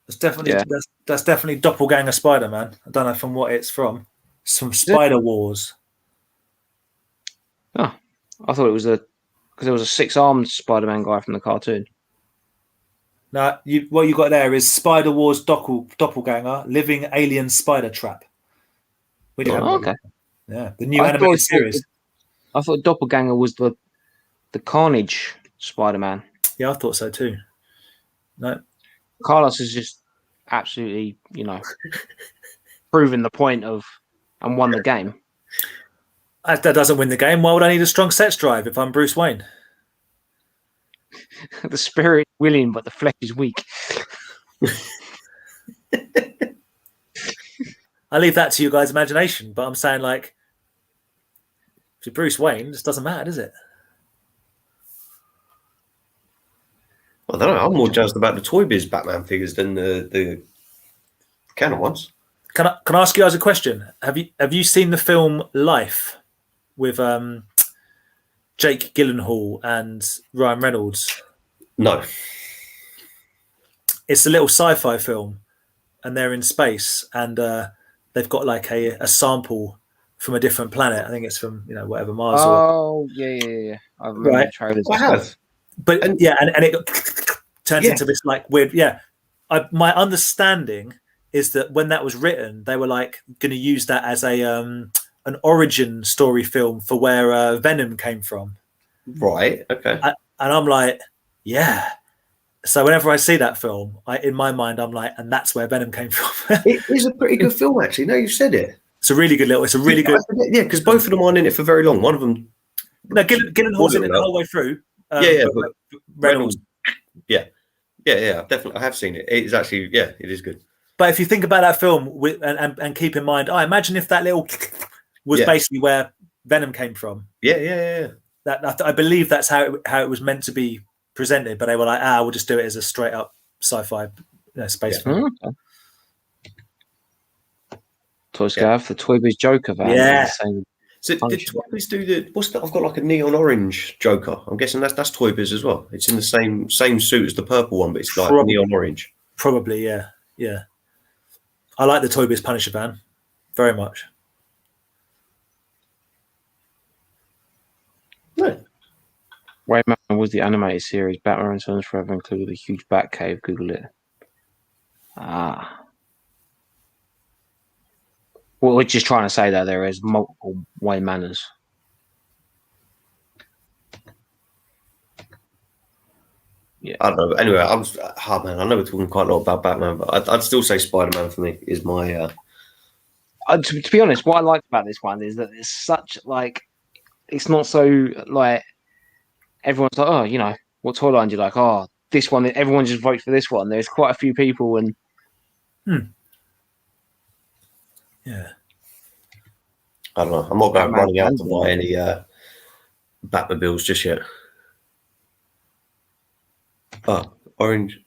that's definitely Doppelganger Spider-Man. I don't know from what it's from. It's from Spider Wars. Oh, I thought it was because there was a 6-armed Spider-Man guy from the cartoon. No, what you got there is Spider Wars Doppelganger, Living Alien Spider Trap. Okay. Yeah, the new animated series. I thought Doppelganger was the Carnage Spider-Man. Yeah, I thought so too. No, Carlos is just absolutely, proven the point of and won the game. That doesn't win the game. Why would I need a strong sex drive if I'm Bruce Wayne? The spirit is willing, but the flesh is weak. I leave that to you guys' imagination, but I'm saying, like, if you're Bruce Wayne, it just doesn't matter, does it? I don't know. I'm more jazzed about the Toybiz Batman figures than the Kenner ones. Can I ask you guys a question? Have you seen the film Life with Jake Gyllenhaal and Ryan Reynolds? No. It's a little sci-fi film, and they're in space, and they've got like a sample from a different planet. I think it's from whatever Mars. Yeah. I remember the trailers. I have. But and it turns into this like weird. Yeah, my understanding is that when that was written, they were like going to use that as a an origin story film for where Venom came from. Right. Okay. And I'm like, yeah. So whenever I see that film, in my mind, I'm like, and that's where Venom came from. It is a pretty good film, actually. No, you said it. It's a really good little. It's a really good. Yeah, because both of them aren't in it for very long. One of them. No, Gyllenhaal's in it the whole way through. But Reynolds. Yeah. Definitely, I have seen it. It's actually, it is good. But if you think about that film and keep in mind, I imagine if that little was basically where Venom came from. Yeah. That I believe that's how it was meant to be presented, but they were like, we'll just do it as a straight up sci-fi space film. Okay. Toy Scav, the Toybiz Joker van. Yeah. So did Toybiz do the? What's that? I've got like a neon orange Joker. I'm guessing that's Toybiz as well. It's in the same suit as the purple one, but it's like neon orange. Probably, yeah. I like the Toybiz Punisher van very much. No. Wayman was the animated series. Batman Returns Forever included a huge bat cave. Google it. Well, we're just trying to say that there is multiple Waymanners. Yeah. I don't know. Anyway, I know we're talking quite a lot about Batman, but I'd still say Spider-Man for me is my. To be honest, what I like about this one is that it's such like, it's not so like everyone's like, oh, what toy line do you like? Oh, this one. Everyone just votes for this one. There's quite a few people, and yeah. I don't know. I'm not running out to buy any Batmobiles just yet. Orange.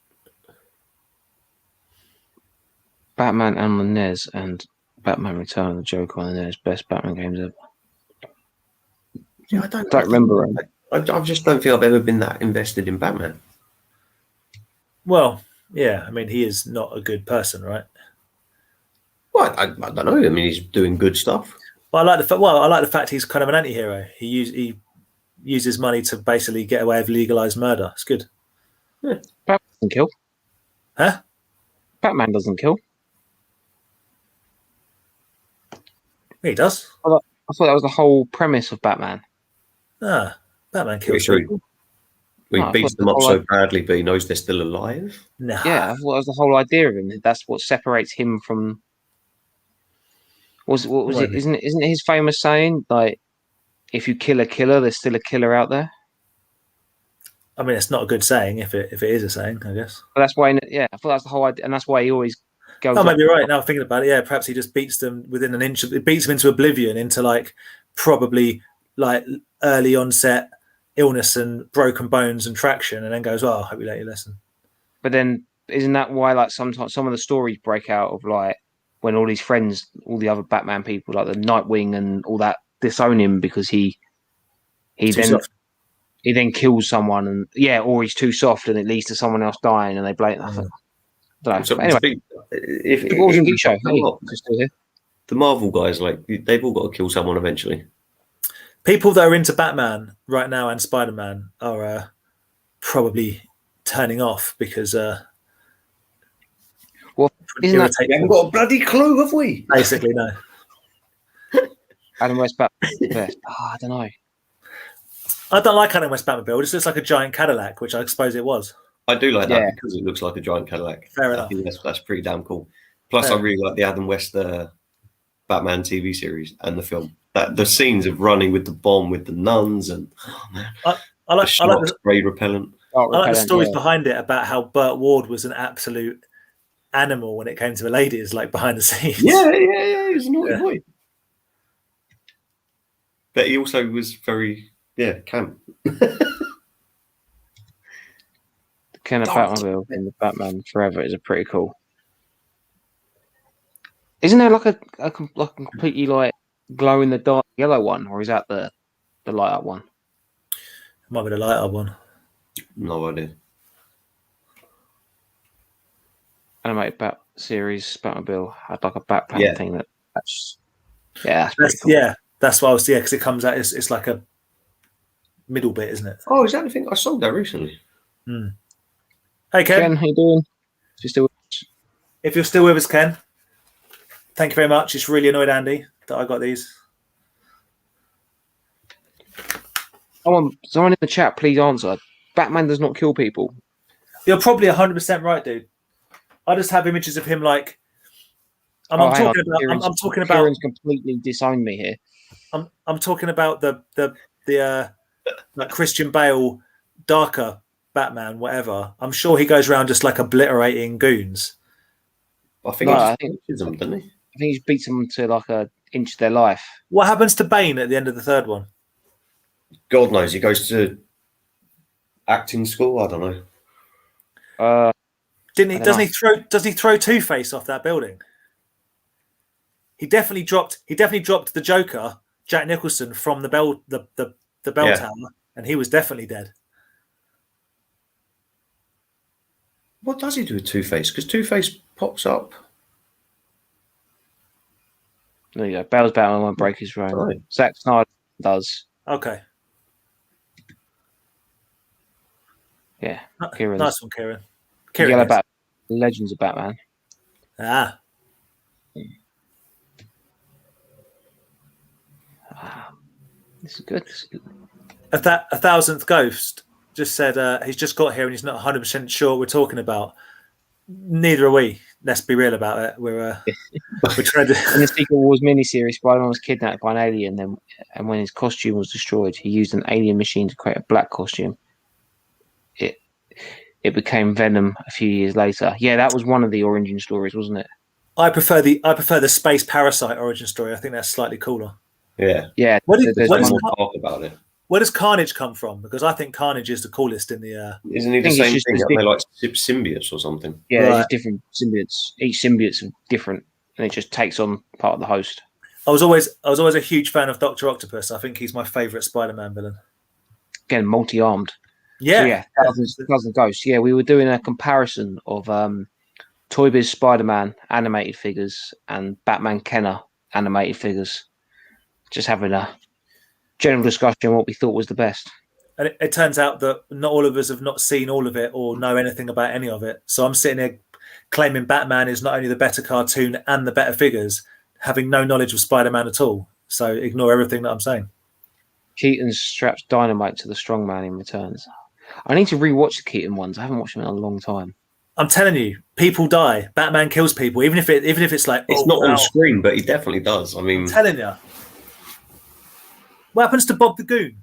Batman and the NES and Batman Return of the Joker on the NES, best Batman games ever. Yeah, I don't remember. I just don't feel I've ever been that invested in Batman. Well, yeah. I mean, he is not a good person, right? Well, I don't know. I mean, he's doing good stuff. But I like the fact he's kind of an anti-hero. He uses money to basically get away with legalized murder. It's good. Yeah. Batman doesn't kill. Huh? Batman doesn't kill. He does. I thought that was the whole premise of Batman. Batman kills people. He beats them up so badly, but he knows they're still alive. No. Yeah, I thought that was the whole idea of him. That's what separates him from. What was it? Isn't his famous saying like, if you kill a killer, there's still a killer out there? I mean, it's not a good saying if it is a saying, I guess. But that's why, I thought that's the whole idea, and that's why he always goes. Oh, maybe you're right. Now thinking about it, yeah, perhaps he just beats them within an inch. It beats them into oblivion, into like probably like early onset illness and broken bones and traction, and then goes, "Oh, I hope you learnt your lesson." But then, isn't that why like sometimes some of the stories break out of like when all his friends, all the other Batman people, like the Nightwing and all that, disown him because he then kills someone, and or he's too soft, and it leads to someone else dying, and they blame nothing. So anyway, the Marvel guys, like they've all got to kill someone eventually. People that are into Batman right now and Spider-Man are probably turning off because we haven't got a bloody clue, have we? Basically, no. Adam West Batman. I don't know. I don't like Adam West Batmobile. It just looks like a giant Cadillac, which I suppose it was. I do like that because it looks like a giant Cadillac. Fair enough. I think that's pretty damn cool. Plus, I really like the Adam West Batman TV series and the film. The scenes of running with the bomb with the nuns and I like the spray repellent. I like the stories behind it about how Burt Ward was an absolute animal when it came to the ladies, like behind the scenes. Yeah. He was a naughty boy. But he also was very camp. The Kenner Batmobile in the Batman Forever is a pretty cool. Isn't there like a completely like glow in the dark yellow one, or is that the light up one? It might be the light up one. No idea. Animated Bat series Batmobile had like a Batman thing that's pretty cool. Yeah, that's what I was because it comes out. It's like a middle bit, isn't it? Oh, is that the thing? I sold that recently. Hey, Ken. How you doing? You still? If you're still with us, Ken, thank you very much. It's really annoyed Andy that I got these. Someone in the chat, please answer. Batman does not kill people. You're probably 100% right, dude. I just have images of him like. I'm talking about. Kieran's completely disowned me here. I'm talking about the like Christian Bale, darker Batman, whatever. I'm sure he goes around just like obliterating goons. I think he just them, doesn't he? I think he beats them to like an inch of their life. What happens to Bane at the end of the third one? God knows. He goes to acting school. I don't know. Does he throw Two-Face off that building? He definitely dropped the Joker, Jack Nicholson, from the bell tower, and he was definitely dead. What does he do with Two-Face? Because Two-Face pops up. There you go. Bale's Batman won't break his throne. Right. Zack Snyder does. Okay. Yeah. Nice one, Kieran. Yellow Batman. Legends of Batman. Ah. This is good. A thousandth ghost just said he's just got here and he's not 100% sure what we're talking about. Neither are we. Let's be real about it. We're trying to. In the Secret Wars miniseries, Spider-Man was kidnapped by an alien, and when his costume was destroyed, he used an alien machine to create a black costume. It became Venom a few years later. Yeah, that was one of the origin stories, wasn't it? I prefer the space parasite origin story. I think that's slightly cooler. Yeah. Yeah. About it. Where does Carnage come from? Because I think Carnage is the coolest in the. Isn't he the same thing? They're like symbiotes or something. Yeah, right. There's different symbiotes. Each symbiote's different, and it just takes on part of the host. I was always a huge fan of Dr. Octopus. I think he's my favourite Spider-Man villain. Again, multi-armed. Yeah. So Thousand Ghosts. Yeah, we were doing a comparison of Toybiz Spiderman animated figures and Batman Kenner animated figures. Just having a general discussion on what we thought was the best. And it turns out that not all of us have not seen all of it or know anything about any of it. So I'm sitting here claiming Batman is not only the better cartoon and the better figures, having no knowledge of Spider-Man at all. So ignore everything that I'm saying. Keaton straps dynamite to the strongman in returns. I need to rewatch the Keaton ones. I haven't watched them in a long time. I'm telling you, people die. Batman kills people, even if it's like it's not on screen, but he definitely does. I mean, I'm telling you. What happens to Bob the Goon?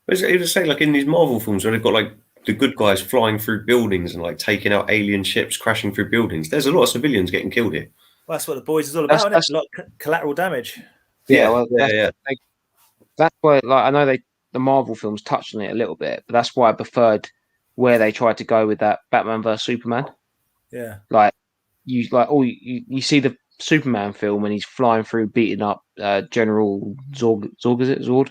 It was saying like in these Marvel films where they've got like the good guys flying through buildings and like taking out alien ships, crashing through buildings. There's a lot of civilians getting killed here. Well, that's what The Boys is all about. That's a lot of collateral damage. Yeah, that's why. Like I know the Marvel films touched on it a little bit, but that's why I preferred where they tried to go with that Batman vs Superman. Yeah, you see the Superman film and he's flying through, beating up General Zod. Is it Zod?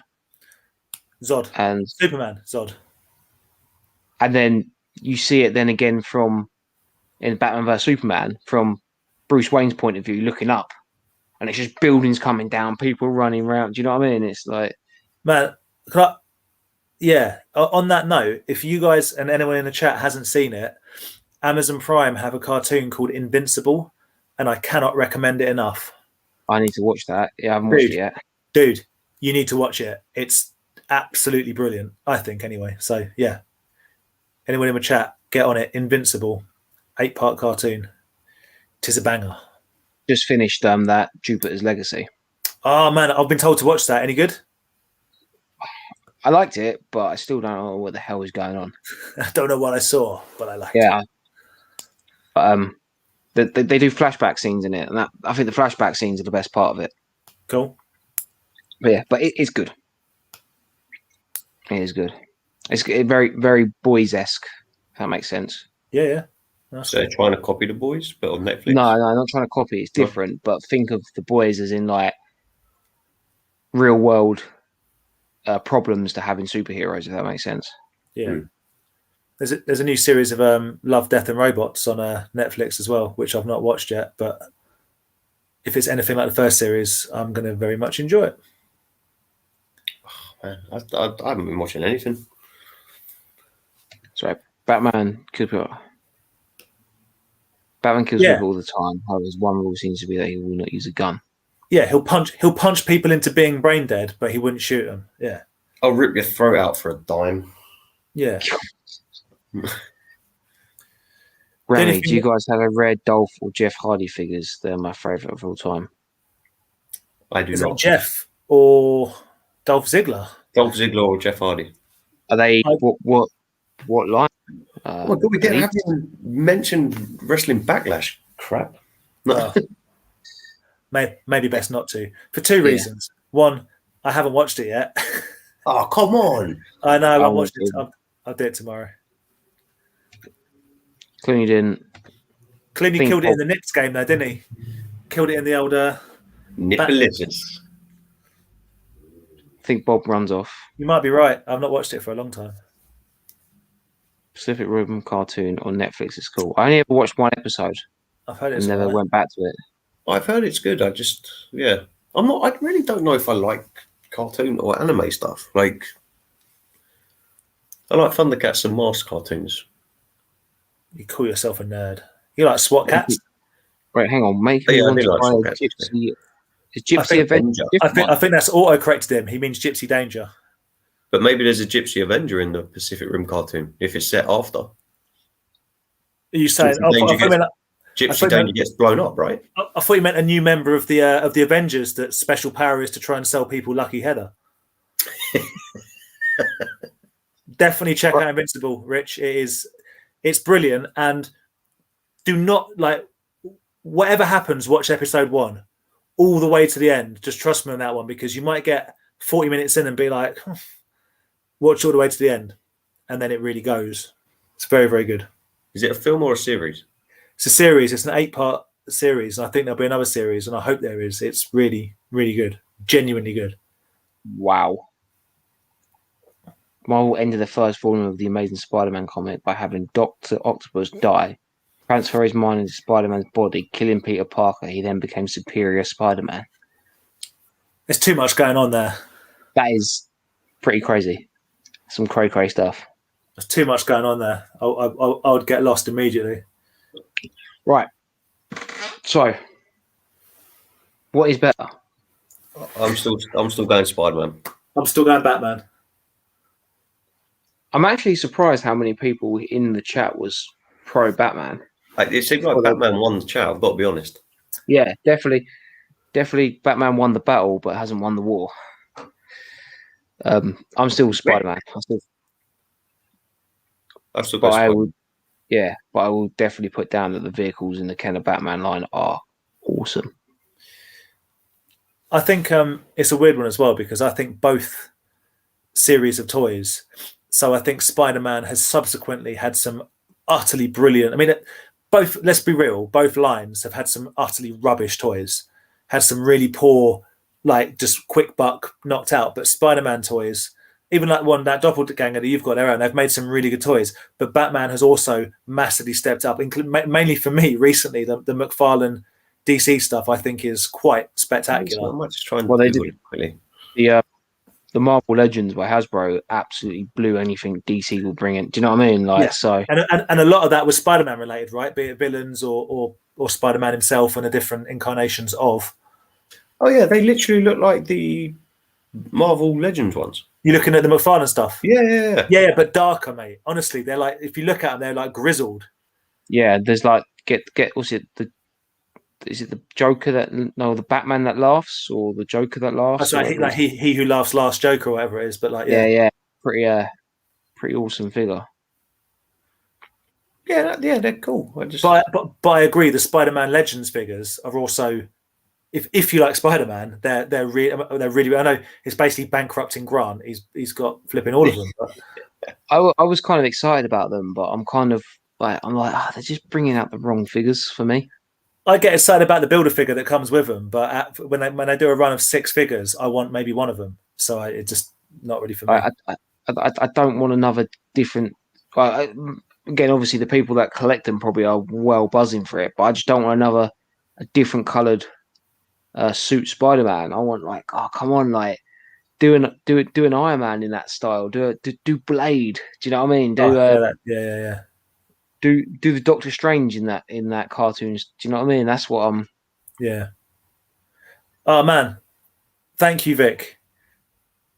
Zod and Superman Zod. And then you see it then again in Batman vs Superman from Bruce Wayne's point of view, looking up, and it's just buildings coming down, people running around. Do you know what I mean? It's like, man, yeah. On that note, if you guys and anyone in the chat hasn't seen it, Amazon Prime have a cartoon called Invincible, and I cannot recommend it enough. I need to watch that. Yeah, I haven't watched it yet. Dude, you need to watch it. It's absolutely brilliant, I think, anyway. So, yeah. Anyone in the chat, get on it. Invincible, 8-part cartoon. 'Tis a banger. Just finished that Jupiter's Legacy. Oh, man, I've been told to watch that. Any good? I liked it, but I still don't know what the hell is going on. I don't know what I saw, but I liked it. Yeah. But, they do flashback scenes in it, and I think the flashback scenes are the best part of it. Cool. But yeah, but it's good. It is good. It's very, very boys-esque, if that makes sense. Yeah. So they're trying to copy The Boys, but on Netflix? No, not trying to copy. It's different, but think of The Boys as in like real-world problems to having superheroes, if that makes sense. Yeah. Mm. There's a new series of Love, Death and Robots on Netflix as well, which I've not watched yet, but if it's anything like the first series, I'm going to very much enjoy it. Oh, man, I haven't been watching anything. Sorry, Batman Cooper. Batman kills Yeah. people all the time. However, his one rule seems to be that he will not use a gun. Yeah, he'll punch people into being brain dead, but he wouldn't shoot them. Yeah. I'll rip your throat out for a dime. Yeah. Remy, do you guys have a rare Dolph or Jeff Hardy figures? They're my favourite of all time. I do Is not. it Jeff or Dolph Ziggler? Dolph Ziggler or Jeff Hardy? Are they what line? Oh my God, we haven't even mentioned Wrestling Backlash. Crap. No. Maybe best not to, for two reasons. One, I haven't watched it yet. Oh, come on. I know, I haven't watched it. I'll do it tomorrow. Clooney didn't. Clooney killed it in the Knicks game, though, didn't he? Killed it in the old... Nippelicious. I think Bob runs off. You might be right. I've not watched it for a long time. Pacific Rim cartoon on Netflix is cool. I only ever watched one episode. I've heard it. And never went back to it. I've heard it's good. I really don't know if I like cartoon or anime stuff. Like, I like Thundercats and Mars cartoons. You call yourself a nerd. You like SWAT cats? Right, hang on. Make me want to buy a Gypsy. Is Gypsy Avenger? I think that's auto-corrected him. He means Gypsy Danger. But maybe there's a Gypsy Avenger in the Pacific Rim cartoon if it's set after. Are you saying Gypsy Danger gets blown up, right? I thought you meant a new member of the Avengers that special power is to try and sell people Lucky Heather. Definitely check out Invincible, Rich. It's brilliant, and do not whatever happens, watch episode 1 all the way to the end. Just trust me on that one, because you might get 40 minutes in and be like, watch all the way to the end, and then it really goes. It's very, very good. Is it a film or a series? It's a series. It's an 8-part series, and I think there'll be another series, and I hope there is. It's really, really good. Genuinely good. Wow. Marvel ended the first volume of the Amazing Spider-Man comic by having Dr. Octopus die, transfer his mind into Spider-Man's body, killing Peter Parker. He then became Superior Spider-Man. There's too much going on there. That is pretty crazy. Some cray-cray stuff. There's too much going on there. I would get lost immediately. Right. So, what is better? I'm still going Spider-Man. I'm still going Batman. I'm actually surprised how many people in the chat was pro Batman. It seems like Batman won the chat, I've got to be honest. Yeah, definitely Batman won the battle, but hasn't won the war. I'm still Spider-Man. But I will definitely put down that the vehicles in the Kenner Batman line are awesome. I think it's a weird one as well, because I think both series of toys. So I think Spider-Man has subsequently had some utterly brilliant. I mean, both. Let's be real. Both lines have had some utterly rubbish toys. Had some really poor, just quick buck knocked out. But Spider-Man toys, even that doppelganger that you've got there, they've made some really good toys. But Batman has also massively stepped up, mainly for me recently. The McFarlane DC stuff I think is quite spectacular. I might just try and they did quickly. The Marvel Legends by Hasbro absolutely blew anything DC will bring in. Do you know what I mean? So, and a lot of that was Spider-Man related, right? Be it villains or Spider-Man himself and the different incarnations of. Oh yeah, they literally look like the Marvel Legends ones. You're looking at the McFarlane stuff. Yeah, but darker, mate. Honestly, they're like, if you look at them, they're like grizzled. Yeah, there's what's it? Is it the Joker the Batman that laughs, or the Joker that laughs? That's right. He who laughs last, Joker, or whatever it is. But pretty awesome figure. Yeah, they're cool. But I agree. The Spider-Man Legends figures are also, if you like Spider-Man, they're really. I know it's basically bankrupting Grant. He's got flipping all of them. But. I was kind of excited about them, but I'm kind of they're just bringing out the wrong figures for me. I get excited about the Builder figure that comes with them, but when I do a run of 6 figures, I want maybe one of them. So it's just not really for me. I don't want another different. Again, obviously, the people that collect them probably are well buzzing for it, but I just don't want a different coloured suit Spider-Man. I want come on, do an Iron Man in that style. Do Blade. Do you know what I mean? do the Doctor Strange in that cartoon. Do you know what I mean? That's what I'm. Yeah. Oh man, thank you, Vic.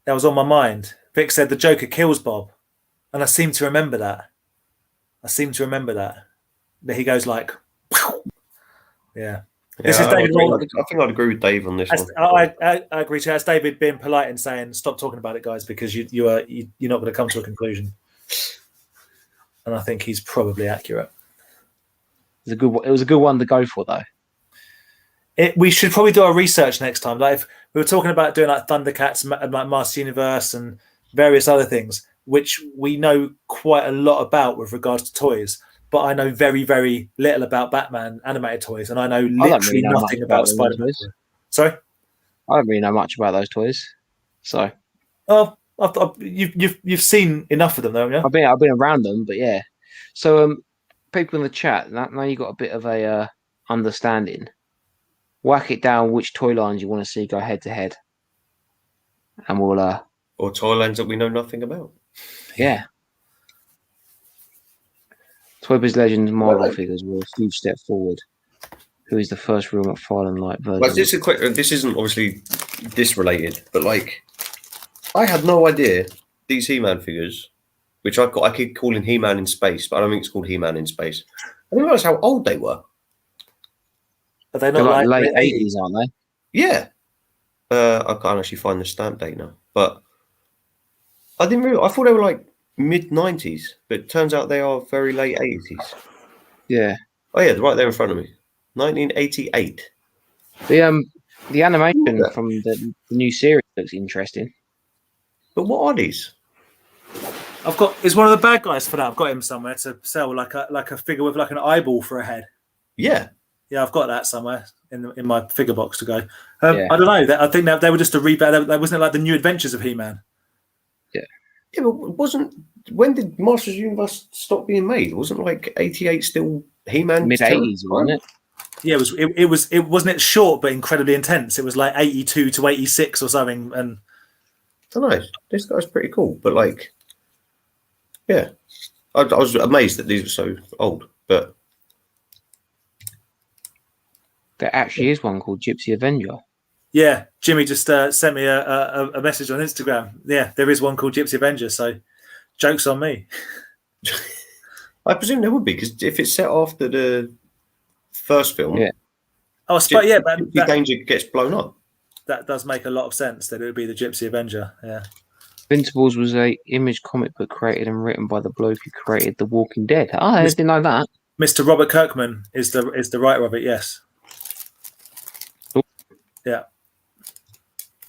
That was on my mind. Vic said the Joker kills Bob, and I seem to remember that. That he goes like, yeah. This is David. I think I'd agree with Dave on this one. I agree too. That's David being polite and saying, "Stop talking about it, guys, because you're not going to come to a conclusion." And I think he's probably accurate. It was a good one to go for, though. We should probably do our research next time. Like if we were talking about doing like Thundercats, like Master Universe, and various other things, which we know quite a lot about with regards to toys. But I know very, very little about Batman animated toys, and I know literally nothing about Spider-Man. Sorry, I don't really know much about those toys. So, you've seen enough of them, though, yeah. I've been around them, but yeah. So, people in the chat, now you got a bit of a understanding. Whack it down which toy lines you want to see go head to head, and we'll or toy lines that we know nothing about. Yeah. Toybiz Legends Marvel figures were a huge step forward. Who is the first real McFarlane-like version? Well, this isn't obviously disrelated, but like, I had no idea these He-Man figures, which I keep calling He-Man in space, but I don't think it's called He-Man in space. I didn't realize how old they were. Are they not like late 80s, aren't they? Yeah. I can't actually find the stamp date now, but I didn't realize. I thought they were like mid-90s, but it turns out they are very late 80s. Yeah. Oh yeah, right there in front of me. 1988. The animation from the new series looks interesting. But what are these? It's one of the bad guys for that. I've got him somewhere to sell like a figure with like an eyeball for a head. Yeah. Yeah, I've got that somewhere in my figure box to go. I don't know. I think they were just a reboot. That wasn't like the New Adventures of He-Man. Yeah. Yeah, but when did Masters of the Universe stop being made? Wasn't like 88 still He-Man? Mid-80s, wasn't it? Yeah, it wasn't it short but incredibly intense. It was like 82 to 86 or something. And I don't know. This guy's pretty cool, but like, yeah, I was amazed that these were so old. But there actually is one called Gypsy Avenger. Yeah, Jimmy just sent me a message on Instagram. Yeah, there is one called Gypsy Avenger. So, joke's on me. I presume there would be, because if it's set after the first film, yeah. Oh, but Danger gets blown up. That does make a lot of sense that it would be the Gypsy Avenger. Yeah. Invincibles was a Image comic book created and written by the bloke who created The Walking Dead. Oh, I didn't know that. Mr. Robert Kirkman is the writer of it. Yes. Ooh. Yeah.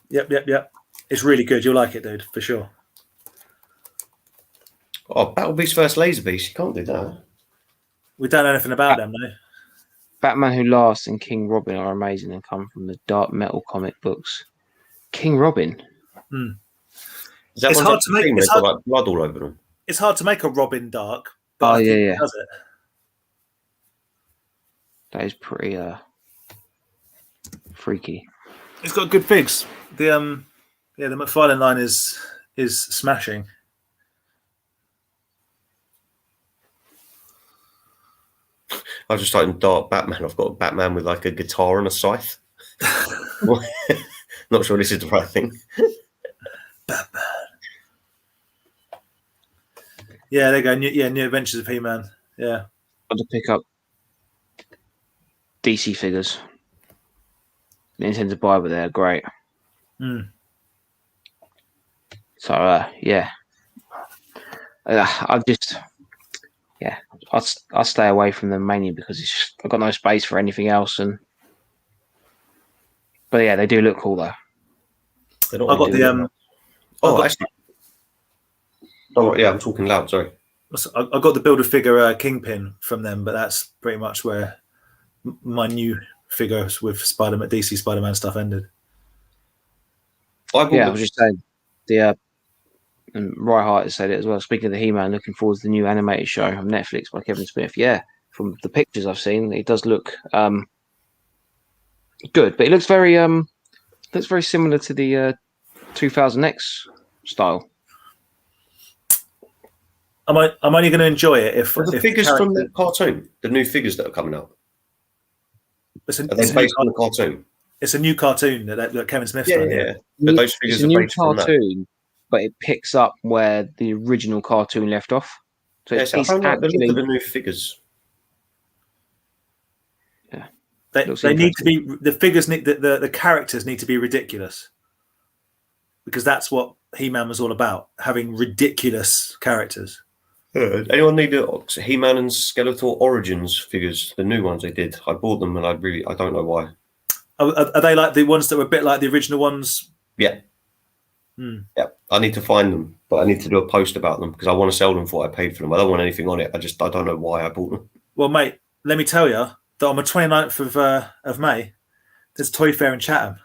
Yep. It's really good. You'll like it, dude, for sure. Oh, Battle Beast versus Laser Beast. You can't do that. We don't know anything about them, though. Batman Who Laughs and King Robin are amazing and come from the Dark Metal comic books. King Robin? Is that it's hard to make. It's hard, like blood all over them. It's hard to make a Robin dark, but I think it does it. That is pretty freaky. It's got good figs. The McFarlane line is smashing. I just started Dark Batman. I've got a Batman with like a guitar and a scythe. Not sure this is the right thing. Batman. Yeah, there you go. New Adventures of He-Man. Yeah. Got to pick up DC figures. Nintendo buy, but they're great. So I'll stay away from them mainly because I've got no space for anything else. But yeah, they do look cool though. I got the actually. Oh yeah, I'm talking loud. Sorry. I got the Build-A-Figure Kingpin from them, but that's pretty much where my new figures with DC Spider-Man stuff ended. I was just saying and Ryhart has said it as well. Speaking of the He-Man, looking forward to the new animated show on Netflix by Kevin Smith. Yeah, from the pictures I've seen, it does look good, but it looks very similar to the 2000X style. I'm only going to enjoy it if the if figures character, from the cartoon, the new figures that are coming out, it's are they based on the cartoon? It's a new cartoon that Kevin Smith's Yeah, done. yeah. But those It's figures a are new based from that. cartoon, but it picks up where the original cartoon left off. So Yeah, it's, so I it's don't like the look actually of the new figures. They need to be the figures need the characters need to be ridiculous, because that's what He-Man was all about, having ridiculous characters. Anyone need the He-Man and Skeletor Origins figures? The new ones they did. I bought them and I don't know why. Are they like the ones that were a bit like the original ones? Yeah. Yeah. I need to find them, but I need to do a post about them because I want to sell them for what I paid for them. I don't want anything on it. I don't know why I bought them. Well, mate, let me tell you that on the 29th of May, there's a Toy Fair in Chatham.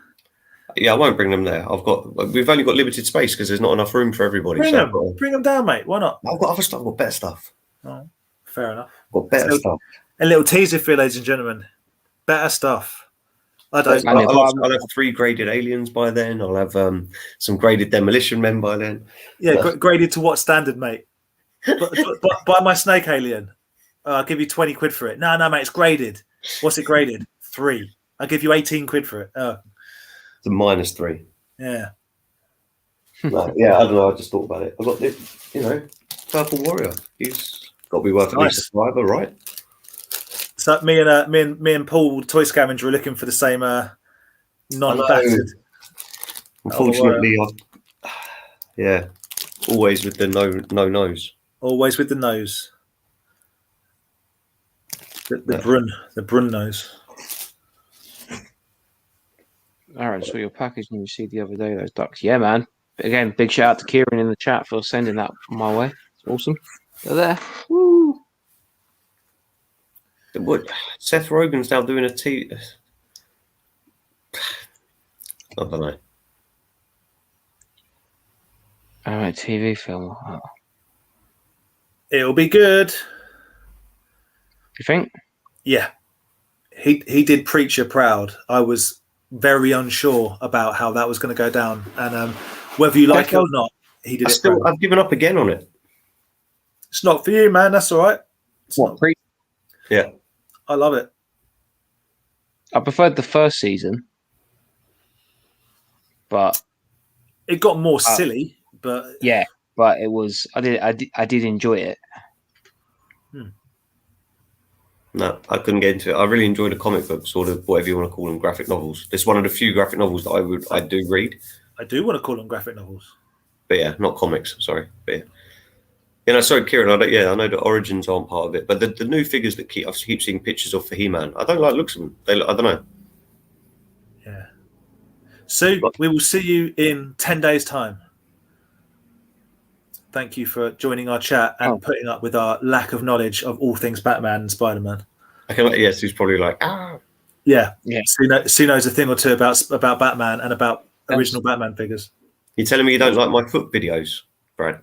Yeah, I won't bring them there. We've only got limited space because there's not enough room for everybody. Bring them down, mate. Why not? I've got other stuff. I've got better stuff. Oh, fair enough. I've got better stuff. A little teaser for you, ladies and gentlemen. Better stuff. I'll have 3 graded aliens by then. I'll have some graded demolition men by then. Yeah, graded to what standard, mate? Buy my snake alien. I'll give you 20 quid for it. No, mate, it's graded. What's it graded? 3. I'll give you 18 quid for it. Oh. It's a -3. Yeah. No, yeah, I don't know. I just thought about it. I've got the, Purple Warrior. He's got to be worth at least a fiver, right? So me and Paul, Toy Scavenger, are looking for the same non-battered. Unfortunately, always with the no nose. Always with the nose. The Brun nose. Aaron, saw your package you received the other day, those ducks. Yeah, man. Again, big shout out to Kieran in the chat for sending that my way. It's awesome. They're there. Woo! What? Seth Rogen's now doing I don't know. All right, TV film. Oh. It'll be good. You think? Yeah. He did Preacher proud. I was very unsure about how that was going to go down, and whether you like it or not, he did it. I've given up again on it. It's not for you, man. That's all right. Preacher? Yeah. I love it. I preferred the first season, but it got more silly. But yeah, but it was. I did enjoy it. No, I couldn't get into it. I really enjoy the comic books, or whatever you want to call them, graphic novels. It's one of the few graphic novels that I do read. I do want to call them graphic novels, but yeah, not comics. Sorry, but yeah. Sorry, Kieran. I know the Origins aren't part of it, but the new figures that I keep seeing pictures of for He-Man, I don't like looks of them. I don't know. Yeah. So we will see you in 10 days' time. Thank you for joining our chat and putting up with our lack of knowledge of all things Batman and Spider-Man. Yes, he's probably like, ah. Yeah. Sue knows a thing or two about Batman and about original Batman figures. You're telling me you don't like my foot videos, Brad?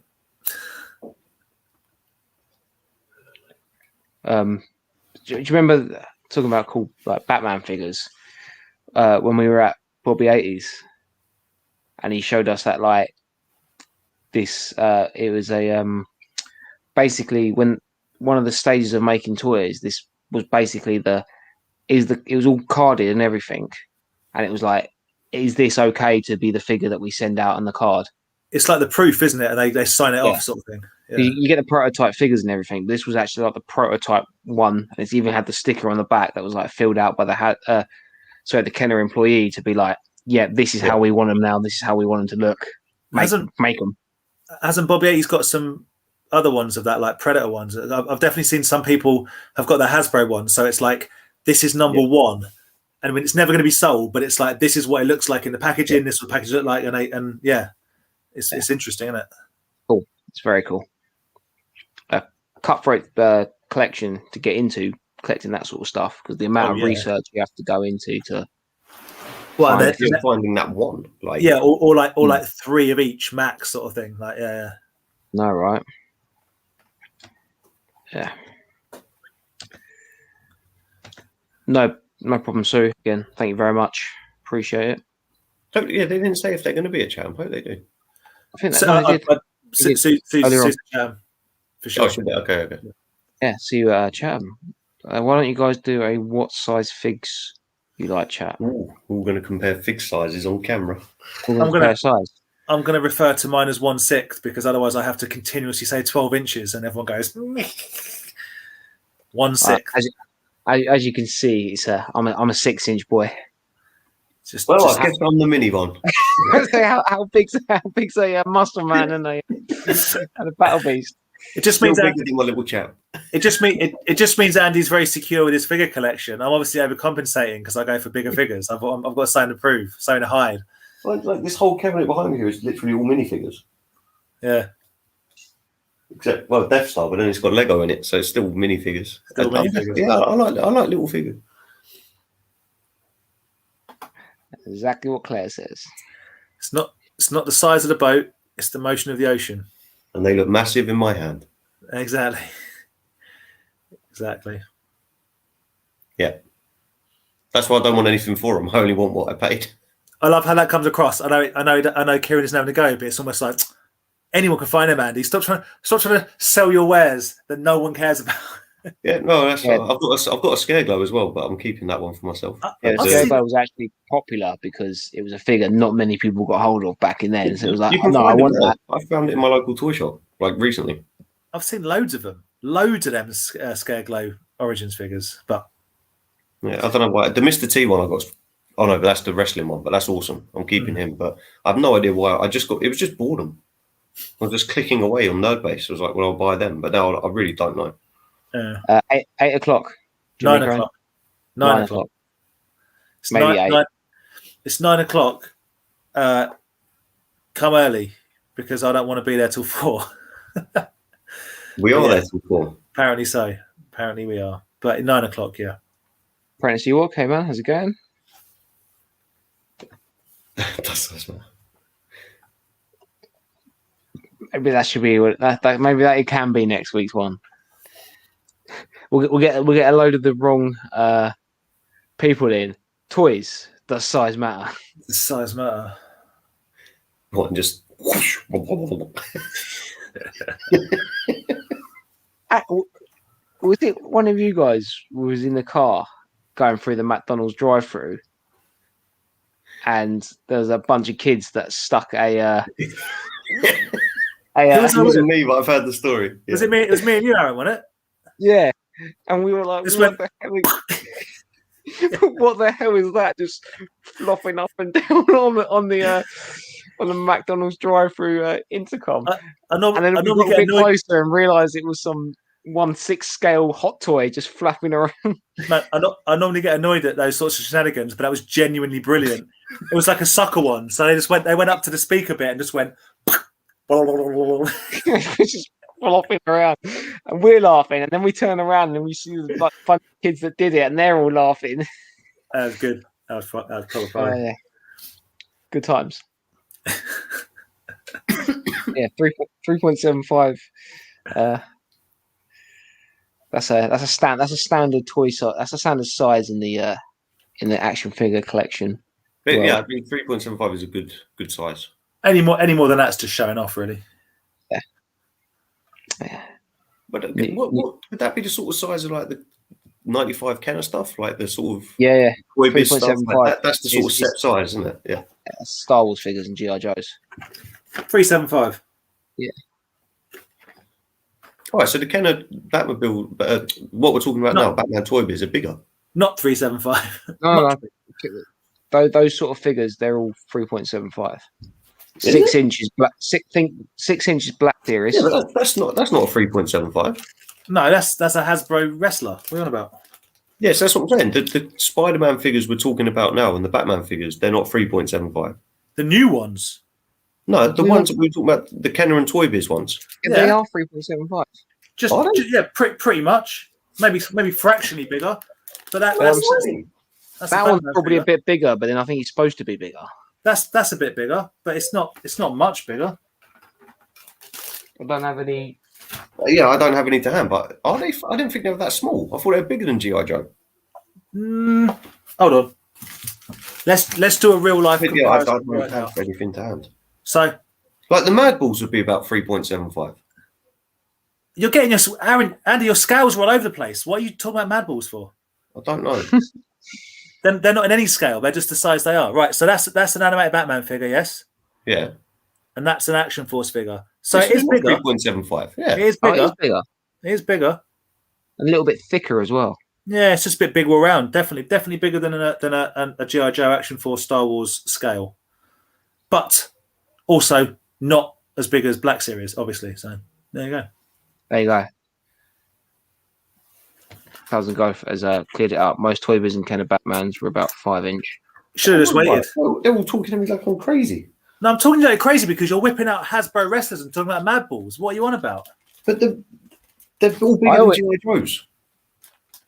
Do you remember talking about cool Batman figures when we were at Bobby 80s, and he showed us that this it was a basically when one of the stages of making toys, this was basically it was all carded and everything, and it was like, is this okay to be the figure that we send out on the card? It's like the proof, isn't it? And they sign it off, sort of thing. Yeah. You get the prototype figures and everything. This was actually like the prototype one, and it's even had the sticker on the back that was like filled out by the Kenner employee to be like, yeah, this is how we want them now. This is how we want them to look. Make them. Hasn't Bobby 80's got some other ones of that, like Predator ones? I've definitely seen some people have got the Hasbro ones. So it's like, this is number one. And I mean, it's never going to be sold, but it's like, this is what it looks like in the packaging. This is what the package look like. And it's interesting, isn't it? Cool. It's very cool. A cutthroat collection to get into collecting that sort of stuff, because the amount of research you have to go into to finding that one, like or like 3 of each max sort of thing, like no, right, no problem. Sue, again, thank you very much, appreciate it. So, they didn't say if they're going to be a champ. I hope they do. I think Sue's a champ. for sure. Oh, should be. Okay. Yeah, see you at Chatham. Why don't you guys do a what size figs you like, chat? Ooh, we're going to compare fig sizes on camera. I'm gonna size. I'm going to refer to mine as 1/6 because otherwise I have to continuously say 12 inches and everyone goes 1/6. As you can see, I'm a 6-inch boy. I guess I'm the mini one. how big's a muscle man and a battle beast? It just means bigger than my little chap. It just means Andy's very secure with his figure collection. I'm obviously overcompensating because I go for bigger figures. I've got something to prove, something to hide. Like this whole cabinet behind me here is literally all minifigures. Yeah. Except Death Star, but then it's got Lego in it, so it's still minifigures. Yeah, I like little figures. Exactly what Claire says. It's not the size of the boat; it's the motion of the ocean. And they look massive in my hand. Exactly. Yeah. That's why I don't want anything for them. I only want what I paid. I love how that comes across. I know Kieran is having to go, but it's almost like anyone can find him, Andy. Stop trying to sell your wares that no one cares about. Yeah, no, that's right. I've got a Scare Glow as well, but I'm keeping that one for myself. The Scare Glow was actually popular because it was a figure not many people got hold of back in then. So it was like, no, I want that. I found it in my local toy shop, like recently. I've seen loads of them Scare Glow Origins figures, but yeah, I don't know why. The Mr. T one I got. Oh no, but that's the wrestling one. But that's awesome. I'm keeping him, but I have no idea why. It was just boredom. I was just clicking away on Nerdbase. I was like, well, I'll buy them, but now I really don't know. 8 o'clock. 9 o'clock. 9 o'clock. It's maybe 8. It's 9 o'clock. Come early because I don't want to be there till 4. We are there till 4. Apparently so. Apparently we are. But at 9 o'clock, yeah. Apprentice, you okay, man? How's it going? That's man. Maybe that should be maybe that it can be next week's one. We'll get a load of the wrong people in. Toys. Does size matter? Does size matter? What, and just whoosh. Was it one of you guys was in the car going through the McDonald's drive-through, and there was a bunch of kids that stuck a. It wasn't me, but I've heard the story. Yeah. Was it me? It was me and you, Aaron, wasn't it? Yeah, and we were like, "What the hell is that? Just flopping up and down on the McDonald's drive-through intercom." And then we got a bit closer and realised it was some 1/6 scale hot toy just flapping around. No, I normally get annoyed at those sorts of shenanigans, but that was genuinely brilliant. It was like a sucker one, so they went up to the speaker bit and just went. Just flopping around, and we're laughing, and then we turn around and we see the fun kids that did it, and they're all laughing. That was good. That was probably fun. Yeah. Good times. Yeah, 3.75. That's a standard toy size. That's a standard size in the action figure collection. But well, yeah, I mean 3.75 is a good size. Any more than that's just showing off, really. Yeah. But what would that be the sort of size of like the 95 Kenner stuff, like the sort of Toybiz stuff? Like that's the sort of set size, isn't it? Yeah. Star Wars figures and GI Joes. 375. Yeah. All right, so the Kenner Batmobile, what we're talking about now, Batman Toybiz, are bigger. Not 375. No. Those sort of figures, they're all 3.75. 6 inches black. 6 inches black series. Yeah, but that's not a 3.75. No, that's a Hasbro wrestler. What are you on about? Yes, that's what I'm saying. The Spider-Man figures we're talking about now and the Batman figures, they're not 3.75. The new ones? No, the ones that we were talking about, the Kenner and Toybiz ones. Yeah. They are 3.75. Pretty much. Maybe fractionally bigger. But that one's probably a bit bigger, but then I think it's supposed to be bigger. That's a bit bigger, but it's not much bigger. I don't have any. Yeah, I don't have any to hand, but are they? I didn't think they were that small. I thought they were bigger than GI Joe. Hold on. Let's do a real life comparison. Yeah, I don't have anything to hand. So, like the Mad Balls would be about 3.75. You're getting Andy, your scales are all over the place. What are you talking about Mad Balls for? I don't know. Then they're not in any scale. They're just the size they are. Right. So that's an animated Batman figure, yes? Yeah. And that's an Action Force figure. So it is bigger. 3.75. Yeah. It is bigger. It is bigger. It is bigger. A little bit thicker as well. Yeah, it's just a bit bigger all around. Definitely bigger than a G.I. Joe Action Force Star Wars scale. But also not as big as Black Series, obviously. So there you go. There you go. Thousand Golf has cleared it up. Most Toybiz and Kenner Batmans were about 5-inch. Should have just waited. They're all talking to me like I'm crazy. No, I'm talking to you crazy because you're whipping out Hasbro wrestlers and talking about Mad Balls. What are you on about? But they're all bigger than G.I. Joes.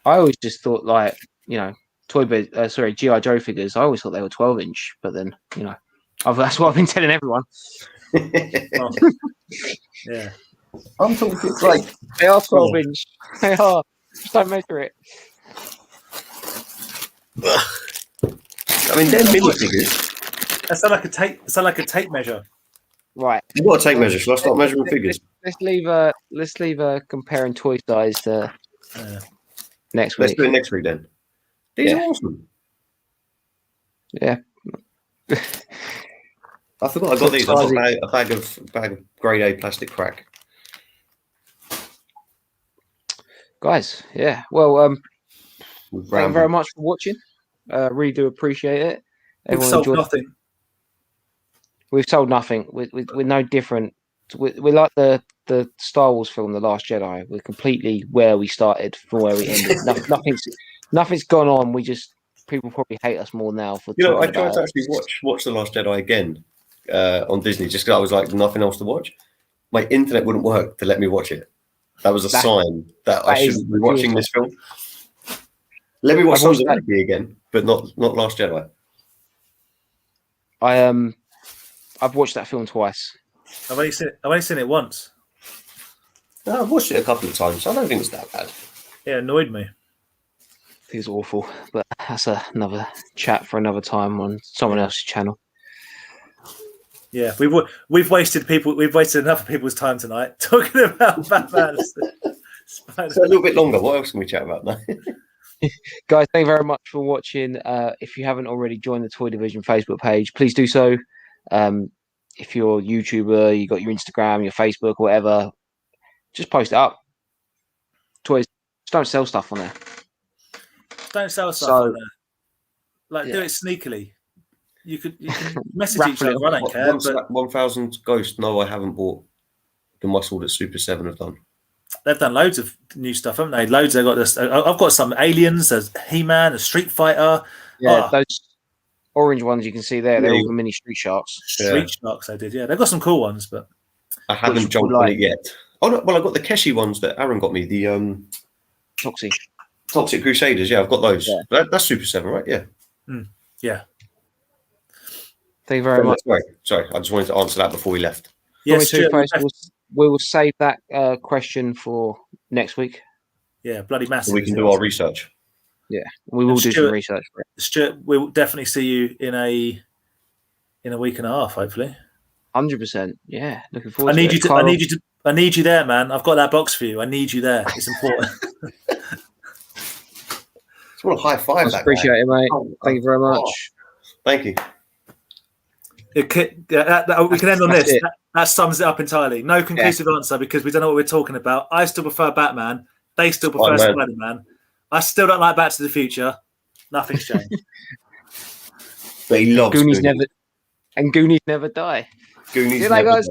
I always just thought, like, you know, G.I. Joe figures, I always thought they were 12-inch. But then, you know, that's what I've been telling everyone. Oh. Yeah. I'm talking like they are 12-inch. They are. Just don't measure it. I mean, they're mini figures. That's like a tape measure. Right. You've got to take measures. Shall I start measuring figures? Let's leave comparing toy size to next week. Let's do it next week then. These are awesome. Yeah. I forgot I got these. I got a bag of grade A plastic crack. Guys, yeah. Well, thank you very much for watching. Really do appreciate it. We've sold nothing. We've sold nothing. We're no different. We're like the Star Wars film, The Last Jedi. We're completely where we started from where we ended. Nothing's gone on. People probably hate us more now for. You know, I tried to actually watch The Last Jedi again on Disney just because I was like nothing else to watch. My internet wouldn't work to let me watch it. That was a sign that I shouldn't be watching this film. Let me watch Sons of Anarchy again, but not Last Jedi. I've watched that film twice. I've only seen it once. No, I've watched it a couple of times. I don't think it's that bad. Yeah, it annoyed me. It was awful, but that's another chat for another time on someone else's channel. Yeah, we've wasted enough of people's time tonight talking about Batman. So a little bit longer. What else can we chat about now? Guys, thank you very much for watching. If you haven't already joined the Toy Division Facebook page, please do so. If you're a YouTuber, you got your Instagram, your Facebook, or whatever, just post it up. Toys, just don't sell stuff on there. Don't sell stuff on there. Like, do it sneakily. You can message each other. I don't care. 1,000 Ghost. No, I haven't bought the muscle that Super 7 have done. They've done loads of new stuff, haven't they? Loads. They've got this. I've got some Aliens. There's He-Man, a Street Fighter. Yeah, those orange ones you can see there. They're all the mini Street Sharks. Street Sharks, I did. Yeah, they've got some cool ones, but I haven't jumped on it yet. Oh no, well, I got the Keshi ones that Aaron got me. The Toxic Crusaders. Yeah, I've got those. Yeah. That's Super 7, right? Yeah. Yeah. Thank you very much. Sorry, I just wanted to answer that before we left. Yes, we will save that question for next week. Yeah, bloody massive. So we can do our research. Yeah, we will do some research for it. Stuart, we'll definitely see you in a week and a half, hopefully. 100%. Yeah, looking forward. I need you there, man. I've got that box for you. I need you there. It's important. Just want to high five that. Appreciate it, mate. Thank you very much. Thank you. We can end on this. That sums it up entirely. No conclusive answer because we don't know what we're talking about. I still prefer Batman. They still prefer Spider-Man. I still don't like Back to the Future. Nothing's changed. But he loves Goonies never die. Goonies never never die.